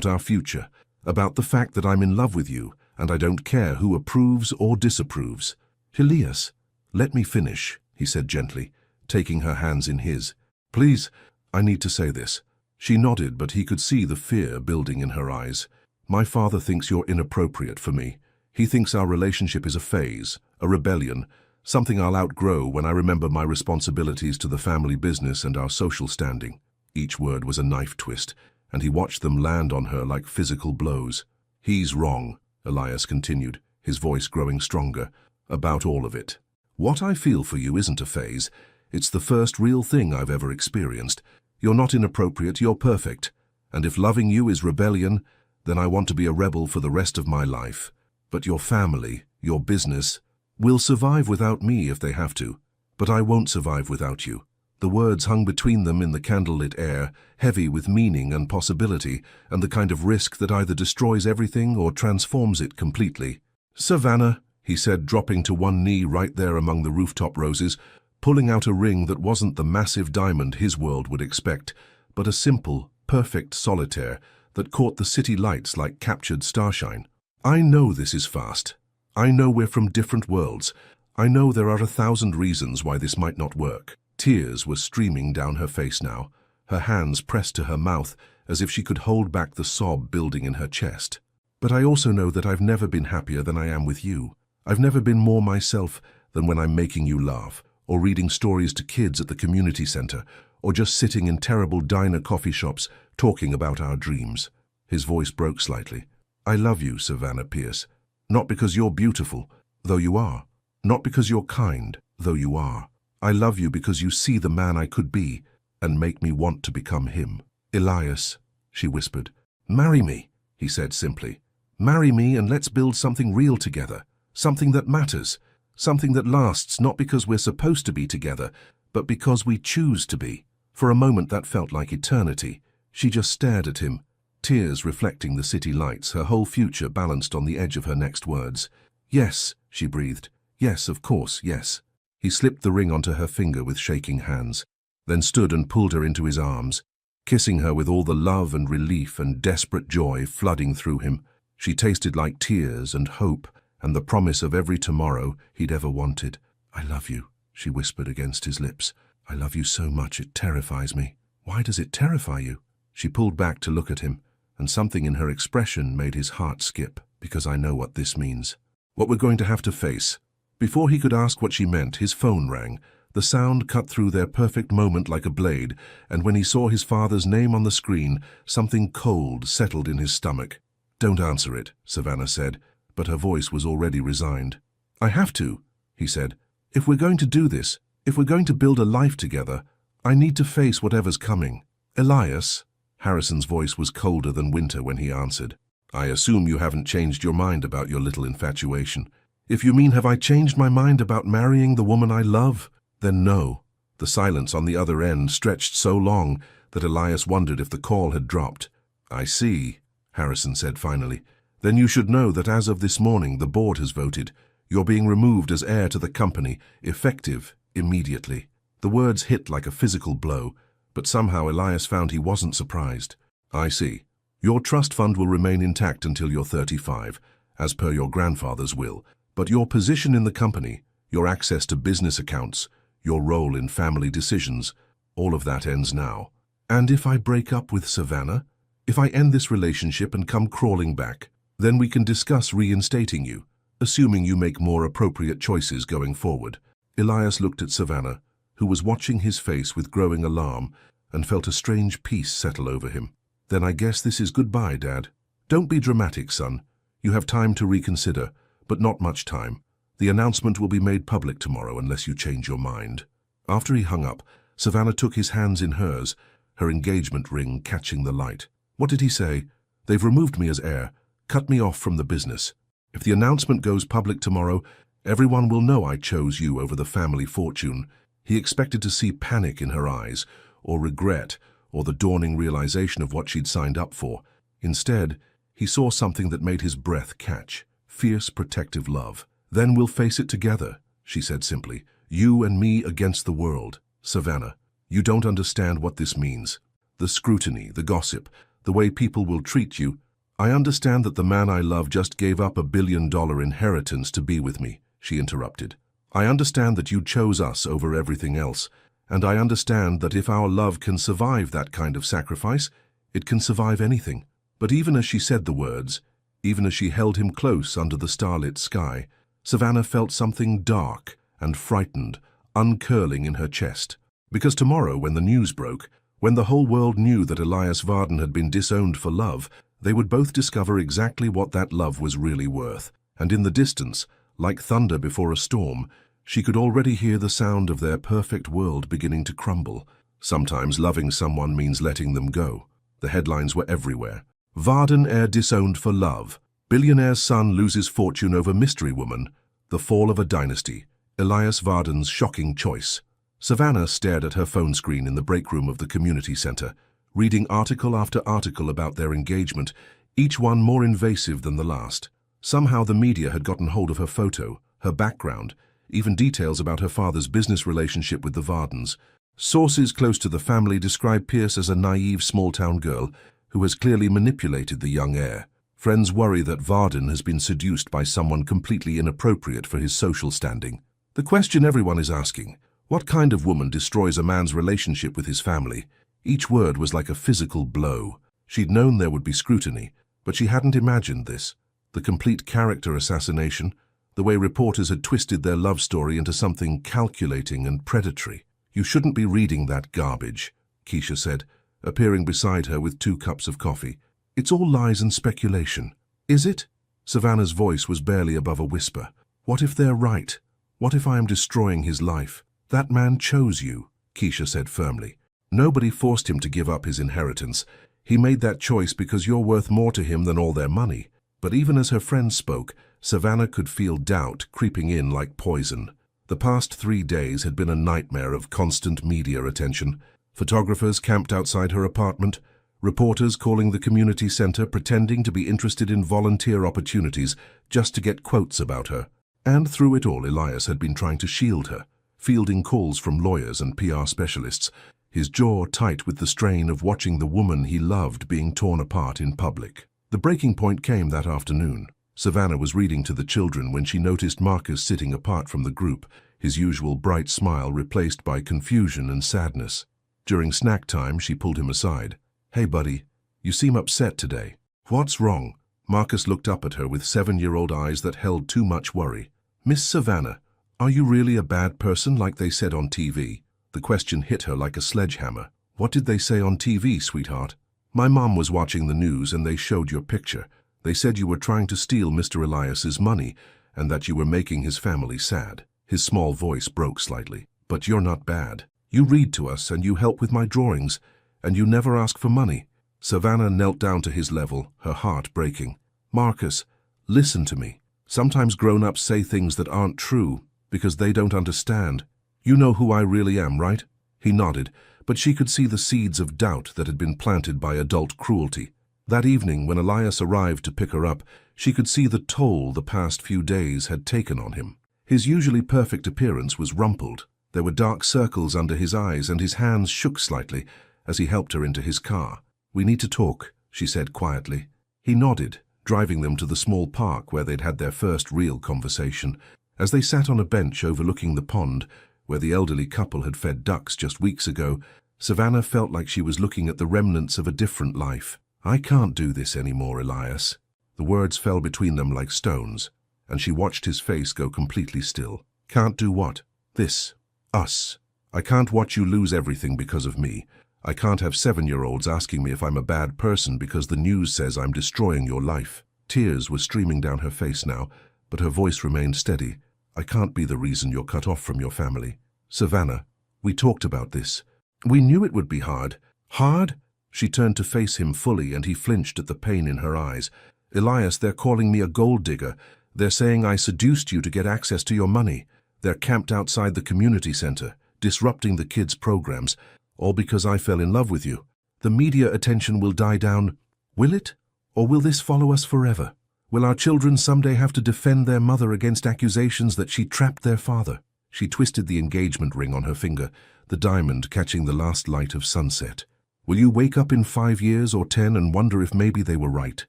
our future, about the fact that I'm in love with you, and I don't care who approves or disapproves. Elias, let me finish, he said gently, taking her hands in his. Please, I need to say this. She nodded, but he could see the fear building in her eyes. My father thinks you're inappropriate for me. He thinks our relationship is a phase, a rebellion, something I'll outgrow when I remember my responsibilities to the family business and our social standing. Each word was a knife twist, and he watched them land on her like physical blows. He's wrong, Elias continued, his voice growing stronger, about all of it. What I feel for you isn't a phase. It's the first real thing I've ever experienced. You're not inappropriate, you're perfect. And if loving you is rebellion, then I want to be a rebel for the rest of my life. But your family, your business, will survive without me if they have to. But I won't survive without you. The words hung between them in the candlelit air, heavy with meaning and possibility, and the kind of risk that either destroys everything or transforms it completely. Savannah, he said, dropping to one knee right there among the rooftop roses, pulling out a ring that wasn't the massive diamond his world would expect, but a simple, perfect solitaire that caught the city lights like captured starshine. I know this is fast. I know we're from different worlds. I know there are 1,000 reasons why this might not work. Tears were streaming down her face now, her hands pressed to her mouth as if she could hold back the sob building in her chest. But I also know that I've never been happier than I am with you. I've never been more myself than when I'm making you laugh, or reading stories to kids at the community center, or just sitting in terrible diner coffee shops talking about our dreams. His voice broke slightly. I love you, Savannah Pierce. Not because you're beautiful, though you are. Not because you're kind, though you are. I love you because you see the man I could be and make me want to become him. Elias, she whispered. Marry me, he said simply. Marry me and let's build something real together. Something that matters. Something that lasts not because we're supposed to be together, but because we choose to be. For a moment that felt like eternity. She just stared at him, tears reflecting the city lights, her whole future balanced on the edge of her next words. Yes, she breathed. Yes, of course, yes. He slipped the ring onto her finger with shaking hands, then stood and pulled her into his arms, kissing her with all the love and relief and desperate joy flooding through him. She tasted like tears and hope and the promise of every tomorrow he'd ever wanted. I love you, she whispered against his lips. I love you so much it terrifies me. Why does it terrify you? She pulled back to look at him, and something in her expression made his heart skip, because I know what this means. What we're going to have to face. Before he could ask what she meant, his phone rang. The sound cut through their perfect moment like a blade, and when he saw his father's name on the screen, something cold settled in his stomach. Don't answer it, Savannah said, but her voice was already resigned. I have to, he said. If we're going to do this, if we're going to build a life together, I need to face whatever's coming. Elias, Harrison's voice was colder than winter when he answered. I assume you haven't changed your mind about your little infatuation. If you mean have I changed my mind about marrying the woman I love, then no. The silence on the other end stretched so long that Elias wondered if the call had dropped. I see, Harrison said finally. Then you should know that as of this morning the board has voted. You're being removed as heir to the company, effective immediately. The words hit like a physical blow, but somehow Elias found he wasn't surprised. I see. Your trust fund will remain intact until you're 35, as per your grandfather's will. But your position in the company, your access to business accounts, your role in family decisions, all of that ends now. And if I break up with Savannah, if I end this relationship and come crawling back, then we can discuss reinstating you, assuming you make more appropriate choices going forward. Elias looked at Savannah, who was watching his face with growing alarm, and felt a strange peace settle over him. Then I guess this is goodbye, Dad. Don't be dramatic, son. You have time to reconsider. But not much time. The announcement will be made public tomorrow unless you change your mind. After he hung up, Savannah took his hands in hers, her engagement ring catching the light. What did he say? They've removed me as heir, cut me off from the business. If the announcement goes public tomorrow, everyone will know I chose you over the family fortune. He expected to see panic in her eyes, or regret, or the dawning realization of what she'd signed up for. Instead, he saw something that made his breath catch. Fierce, protective love. Then we'll face it together, she said simply. You and me against the world. Savannah, you don't understand what this means. The scrutiny, the gossip, the way people will treat you. I understand that the man I love just gave up $1 billion inheritance to be with me, she interrupted. I understand that you chose us over everything else, and I understand that if our love can survive that kind of sacrifice, it can survive anything. But even as she said the words, even as she held him close under the starlit sky, Savannah felt something dark and frightened uncurling in her chest. Because tomorrow, when the news broke, when the whole world knew that Elias Varden had been disowned for love, they would both discover exactly what that love was really worth. And in the distance, like thunder before a storm, she could already hear the sound of their perfect world beginning to crumble. Sometimes loving someone means letting them go. The headlines were everywhere. Varden heir disowned for love. Billionaire's son loses fortune over mystery woman. The fall of a dynasty. Elias Varden's shocking choice. Savannah stared at her phone screen in the break room of the community center, reading article after article about their engagement, each one more invasive than the last. Somehow the media had gotten hold of her photo, her background, even details about her father's business relationship with the Vardens. Sources close to the family describe Pierce as a naive small-town girl who has clearly manipulated the young heir. Friends worry that Varden has been seduced by someone completely inappropriate for his social standing. The question everyone is asking, what kind of woman destroys a man's relationship with his family? Each word was like a physical blow. She'd known there would be scrutiny, but she hadn't imagined this. The complete character assassination, the way reporters had twisted their love story into something calculating and predatory. You shouldn't be reading that garbage, Keisha said, appearing beside her with 2 cups of coffee. It's all lies and speculation. Is it? Savannah's voice was barely above a whisper. What if they're right? What if I am destroying his life? That man chose you, Keisha said firmly. Nobody forced him to give up his inheritance. He made that choice because you're worth more to him than all their money. But even as her friend spoke, Savannah could feel doubt creeping in like poison. The past 3 days had been a nightmare of constant media attention. Photographers camped outside her apartment, reporters calling the community center pretending to be interested in volunteer opportunities just to get quotes about her. And through it all, Elias had been trying to shield her, fielding calls from lawyers and PR specialists, his jaw tight with the strain of watching the woman he loved being torn apart in public. The breaking point came that afternoon. Savannah was reading to the children when she noticed Marcus sitting apart from the group, his usual bright smile replaced by confusion and sadness. During snack time, she pulled him aside. Hey, buddy, you seem upset today. What's wrong? Marcus looked up at her with 7-year-old eyes that held too much worry. Miss Savannah, are you really a bad person like they said on TV? The question hit her like a sledgehammer. What did they say on TV, sweetheart? My mom was watching the news and they showed your picture. They said you were trying to steal Mr. Elias's money and that you were making his family sad. His small voice broke slightly. But you're not bad. You read to us and you help with my drawings, and you never ask for money. Savannah knelt down to his level, her heart breaking. Marcus, listen to me. Sometimes grown-ups say things that aren't true because they don't understand. You know who I really am, right? He nodded, but she could see the seeds of doubt that had been planted by adult cruelty. That evening, when Elias arrived to pick her up, she could see the toll the past few days had taken on him. His usually perfect appearance was rumpled. There were dark circles under his eyes and his hands shook slightly as he helped her into his car. We need to talk, she said quietly. He nodded, driving them to the small park where they'd had their first real conversation. As they sat on a bench overlooking the pond, where the elderly couple had fed ducks just weeks ago, Savannah felt like she was looking at the remnants of a different life. I can't do this anymore, Elias. The words fell between them like stones, and she watched his face go completely still. Can't do what? This. Us. I can't watch you lose everything because of me. I can't have 7-year-olds asking me if I'm a bad person because the news says I'm destroying your life. Tears were streaming down her face now, but her voice remained steady. I can't be the reason you're cut off from your family. Savannah, we talked about this. We knew it would be hard. Hard? She turned to face him fully and he flinched at the pain in her eyes. Elias, they're calling me a gold digger. They're saying I seduced you to get access to your money. They're camped outside the community center, disrupting the kids' programs, all because I fell in love with you. The media attention will die down. Will it? Or will this follow us forever? Will our children someday have to defend their mother against accusations that she trapped their father? She twisted the engagement ring on her finger, the diamond catching the last light of sunset. Will you wake up in 5 years or 10 and wonder if maybe they were right?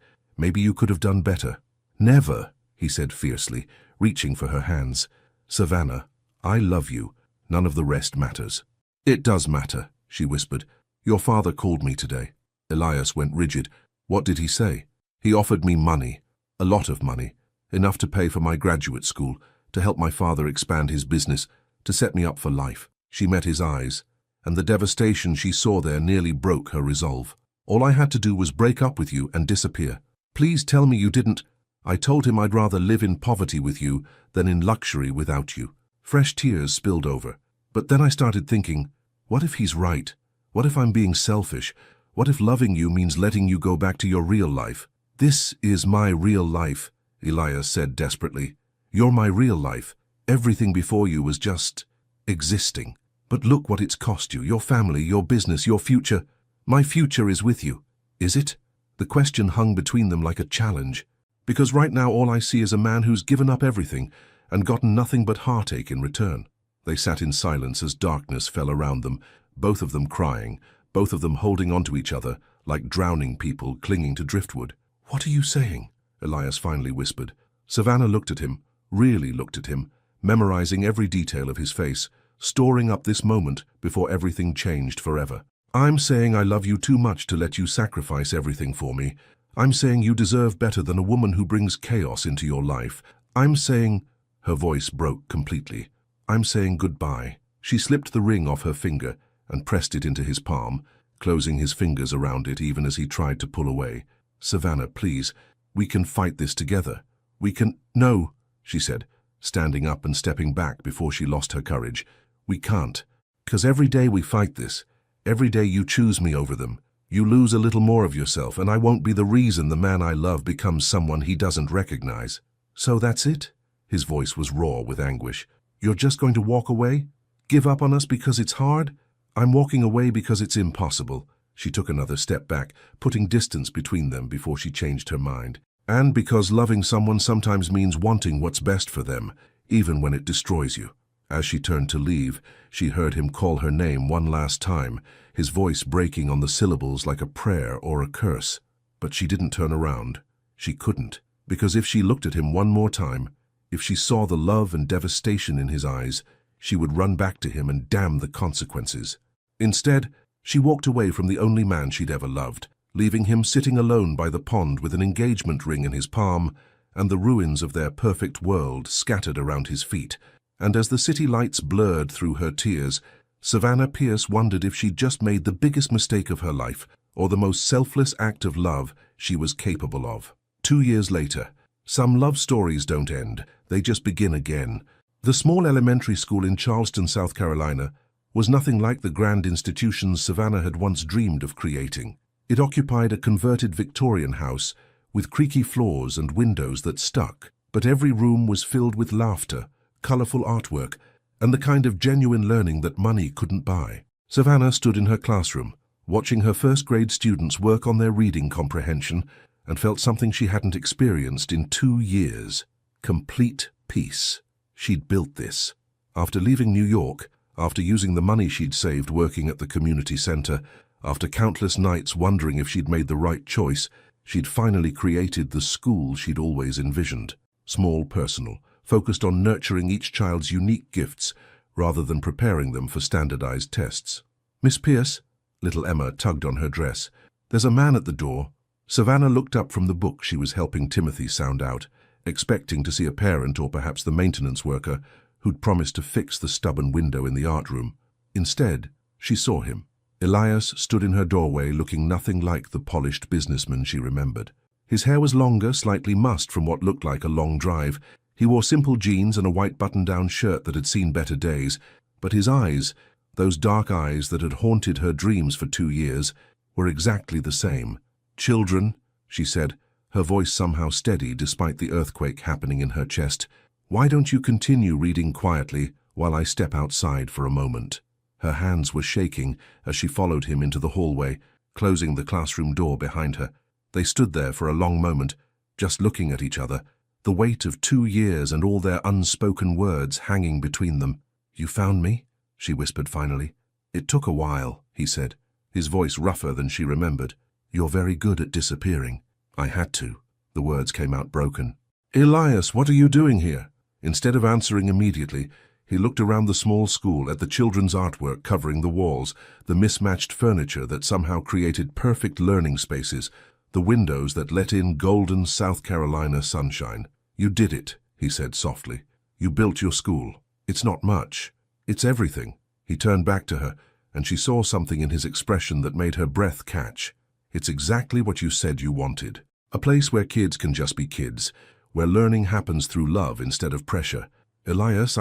Maybe you could have done better. Never, he said fiercely, reaching for her hands. Savannah, I love you. None of the rest matters. It does matter, she whispered. Your father called me today. Elias went rigid. What did he say? He offered me money. A lot of money. Enough to pay for my graduate school, to help my father expand his business, to set me up for life. She met his eyes, and the devastation she saw there nearly broke her resolve. All I had to do was break up with you and disappear. Please tell me you didn't. I told him I'd rather live in poverty with you than in luxury without you. Fresh tears spilled over. But then I started thinking, what if he's right? What if I'm being selfish? What if loving you means letting you go back to your real life? This is my real life, Elias said desperately. You're my real life. Everything before you was just existing. But look what it's cost you, your family, your business, your future. My future is with you. Is it? The question hung between them like a challenge. Because right now all I see is a man who's given up everything and gotten nothing but heartache in return. They sat in silence as darkness fell around them, both of them crying, both of them holding onto each other like drowning people clinging to driftwood. What are you saying? Elias finally whispered. Savannah looked at him, really looked at him, memorizing every detail of his face, storing up this moment before everything changed forever. I'm saying I love you too much to let you sacrifice everything for me. I'm saying you deserve better than a woman who brings chaos into your life. I'm saying... Her voice broke completely. I'm saying goodbye. She slipped the ring off her finger and pressed it into his palm, closing his fingers around it even as he tried to pull away. Savannah, please, we can fight this together. We can... No, she said, standing up and stepping back before she lost her courage. We can't. 'Cause every day we fight this, every day you choose me over them, you lose a little more of yourself, and I won't be the reason the man I love becomes someone he doesn't recognize. So that's it? His voice was raw with anguish. You're just going to walk away? Give up on us because it's hard? I'm walking away because it's impossible. She took another step back, putting distance between them before she changed her mind. And because loving someone sometimes means wanting what's best for them, even when it destroys you. As she turned to leave, she heard him call her name one last time, his voice breaking on the syllables like a prayer or a curse. But she didn't turn around. She couldn't, because if she looked at him one more time, if she saw the love and devastation in his eyes, she would run back to him and damn the consequences. Instead, she walked away from the only man she'd ever loved, leaving him sitting alone by the pond with an engagement ring in his palm and the ruins of their perfect world scattered around his feet. And as the city lights blurred through her tears, Savannah Pierce wondered if she'd just made the biggest mistake of her life or the most selfless act of love she was capable of. 2 years later, some love stories don't end, they just begin again. The small elementary school in Charleston, South Carolina, was nothing like the grand institutions Savannah had once dreamed of creating. It occupied a converted Victorian house with creaky floors and windows that stuck, but every room was filled with laughter, colorful artwork, and the kind of genuine learning that money couldn't buy. Savannah stood in her classroom, watching her first-grade students work on their reading comprehension, and felt something she hadn't experienced in 2 years. Complete peace. She'd built this. After leaving New York, after using the money she'd saved working at the community center, after countless nights wondering if she'd made the right choice, she'd finally created the school she'd always envisioned. Small, personal, focused on nurturing each child's unique gifts rather than preparing them for standardized tests. Miss Pierce, little Emma tugged on her dress. There's a man at the door. Savannah looked up from the book she was helping Timothy sound out, expecting to see a parent or perhaps the maintenance worker who'd promised to fix the stubborn window in the art room. Instead, she saw him. Elias stood in her doorway looking nothing like the polished businessman she remembered. His hair was longer, slightly mussed from what looked like a long drive. He wore simple jeans and a white button-down shirt that had seen better days, but his eyes, Those dark eyes that had haunted her dreams for 2 years were exactly the same. "Children," she said, her voice somehow steady despite the earthquake happening in her chest, "why don't you continue reading quietly while I step outside for a moment?" Her hands were shaking as she followed him into the hallway, closing the classroom door behind her. They stood there for a long moment, just looking at each other, the weight of 2 years and all their unspoken words hanging between them. "You found me?" she whispered finally. "It took a while," he said, his voice rougher than she remembered. "You're very good at disappearing." "I had to." The words came out broken. "Elias, what are you doing here?" Instead of answering immediately, he looked around the small school at the children's artwork covering the walls, the mismatched furniture that somehow created perfect learning spaces, the windows that let in golden South Carolina sunshine. "You did it," he said softly. "You built your school. It's not much. It's everything." He turned back to her, and she saw something in his expression that made her breath catch. "It's exactly what you said you wanted. A place where kids can just be kids, where learning happens through love instead of pressure." "Elias,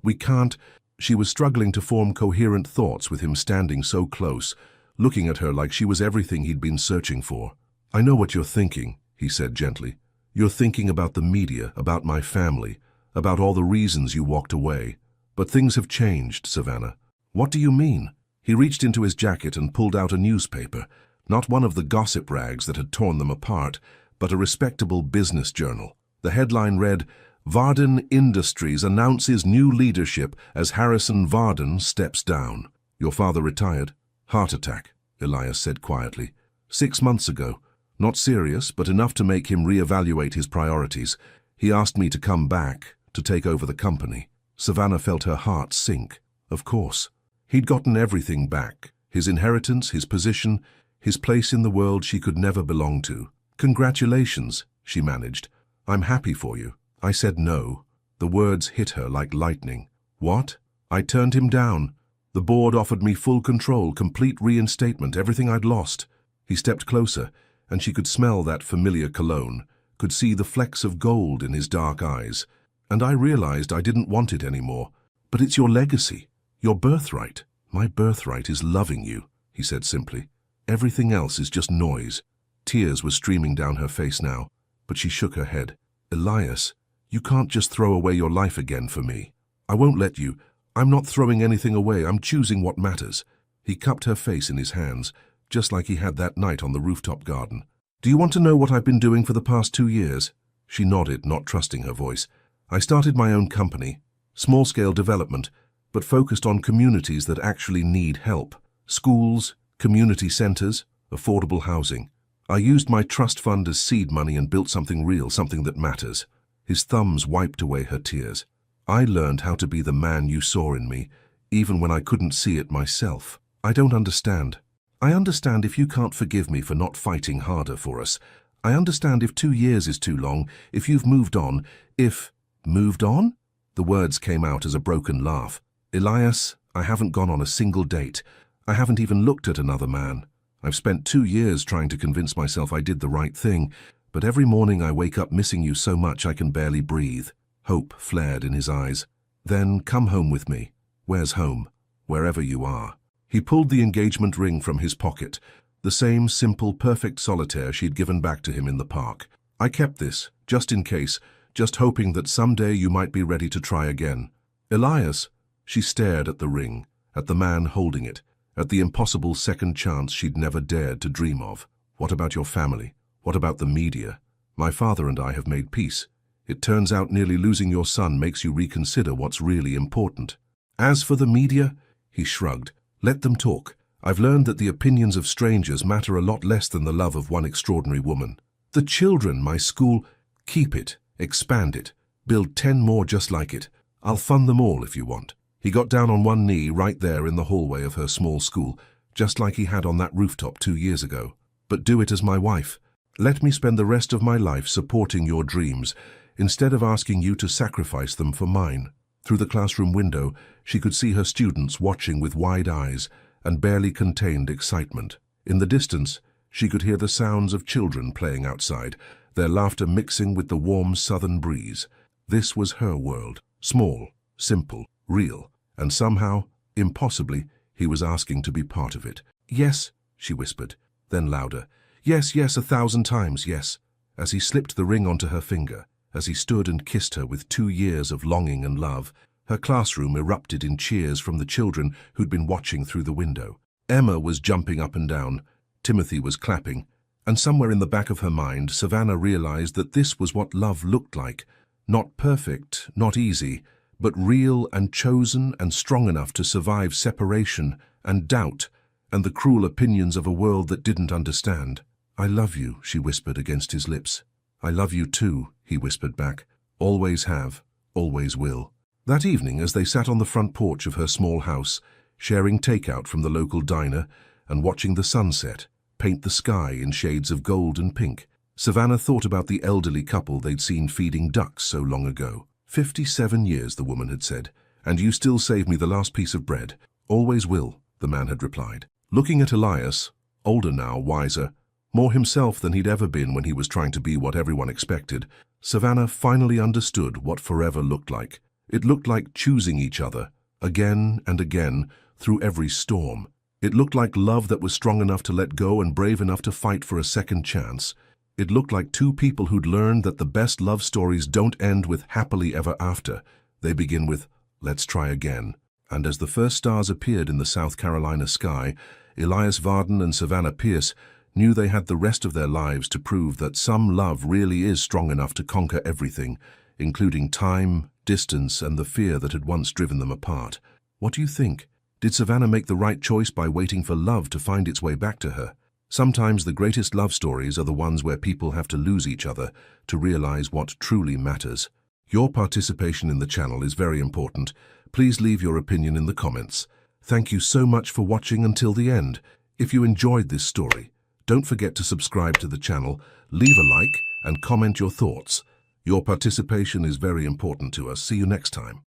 we can't." She was struggling to form coherent thoughts with him standing so close, looking at her like she was everything he'd been searching for. "I know what you're thinking," he said gently. "You're thinking about the media, about my family, about all the reasons you walked away. But things have changed, Savannah." "What do you mean?" He reached into his jacket and pulled out a newspaper, not one of the gossip rags that had torn them apart, but a respectable business journal. The headline read, "Varden Industries announces new leadership as Harrison Varden steps down." "Your father retired?" "Heart attack," Elias said quietly. 6 months ago. Not serious, but enough to make him reevaluate his priorities. He asked me to come back, to take over the company." Savannah felt her heart sink. Of course. He'd gotten everything back. His inheritance, his position, his place in the world she could never belong to. "Congratulations," she managed. "I'm happy for you." I said no. The words hit her like lightning. "What?" I turned him down. The board offered me full control, complete reinstatement, everything I'd lost. He stepped closer, and she could smell that familiar cologne, could see the flecks of gold in his dark eyes. And I realized I didn't want it anymore. "But it's your legacy, your birthright." "My birthright is loving you," he said simply. "Everything else is just noise." Tears were streaming down her face now, but she shook her head. "Elias, you can't just throw away your life again for me." "I won't let you. I'm not throwing anything away. I'm choosing what matters." He cupped her face in his hands, just like he had that night on the rooftop garden. "Do you want to know what I've been doing for the past 2 years?" She nodded, not trusting her voice. "I started my own company, small-scale development, but focused on communities that actually need help. Schools, community centers, affordable housing. I used my trust fund as seed money and built something real, something that matters." His thumbs wiped away her tears. "I learned how to be the man you saw in me, even when I couldn't see it myself. I don't understand. I understand if you can't forgive me for not fighting harder for us. I understand if 2 years is too long, if you've moved on, if—" "Moved on?" The words came out as a broken laugh. "Elias, I haven't gone on a single date. I haven't even looked at another man. I've spent 2 years trying to convince myself I did the right thing, but every morning I wake up missing you so much I can barely breathe." Hope flared in his eyes. "Then come home with me. Where's home? Wherever you are." He pulled the engagement ring from his pocket, the same simple, perfect solitaire she'd given back to him in the park. "I kept this, just in case, just hoping that someday you might be ready to try again." "Elias," she stared at the ring, at the man holding it, at the impossible second chance she'd never dared to dream of. "What about your family? What about the media? My father and I have made peace. It turns out nearly losing your son makes you reconsider what's really important." "As for the media," he shrugged, "let them talk. I've learned that the opinions of strangers matter a lot less than the love of one extraordinary woman. The children, my school, keep it, expand it, build 10 more just like it. I'll fund them all if you want." He got down on one knee right there in the hallway of her small school, just like he had on that rooftop 2 years ago. "But do it as my wife. Let me spend the rest of my life supporting your dreams, instead of asking you to sacrifice them for mine." Through the classroom window, she could see her students watching with wide eyes and barely contained excitement. In the distance, she could hear the sounds of children playing outside, their laughter mixing with the warm southern breeze. This was her world, small, simple, real, and somehow Impossibly, he was asking to be part of it. "Yes," she whispered, then louder. "Yes, yes, 1,000 times, yes." As he slipped the ring onto her finger, as he stood and kissed her with 2 years of longing and love, her classroom erupted in cheers from the children who'd been watching through the window. Emma was jumping up and down, Timothy was clapping, and somewhere in the back of her mind, Savannah realized that this was what love looked like. Not perfect, not easy, but real and chosen and strong enough to survive separation and doubt and the cruel opinions of a world that didn't understand. "I love you," she whispered against his lips. "I love you too," he whispered back. "Always have, always will." That evening, as they sat on the front porch of her small house, sharing takeout from the local diner and watching the sunset paint the sky in shades of gold and pink, Savannah thought about the elderly couple they'd seen feeding ducks so long ago. 57 years, the woman had said, "and you still save me the last piece of bread." "Always will," the man had replied. Looking at Elias, older now, wiser, more himself than he'd ever been when he was trying to be what everyone expected, Savannah finally understood what forever looked like. It looked like choosing each other, again and again, through every storm. It looked like love that was strong enough to let go and brave enough to fight for a second chance. It looked like two people who'd learned that the best love stories don't end with happily ever after. They begin with, "Let's try again." And as the first stars appeared in the South Carolina sky, Elias Varden and Savannah Pierce knew they had the rest of their lives to prove that some love really is strong enough to conquer everything, including time, distance, and the fear that had once driven them apart. What do you think? Did Savannah make the right choice by waiting for love to find its way back to her? Sometimes the greatest love stories are the ones where people have to lose each other to realize what truly matters. Your participation in the channel is very important. Please leave your opinion in the comments. Thank you so much for watching until the end. If you enjoyed this story, don't forget to subscribe to the channel, leave a like, and comment your thoughts. Your participation is very important to us. See you next time.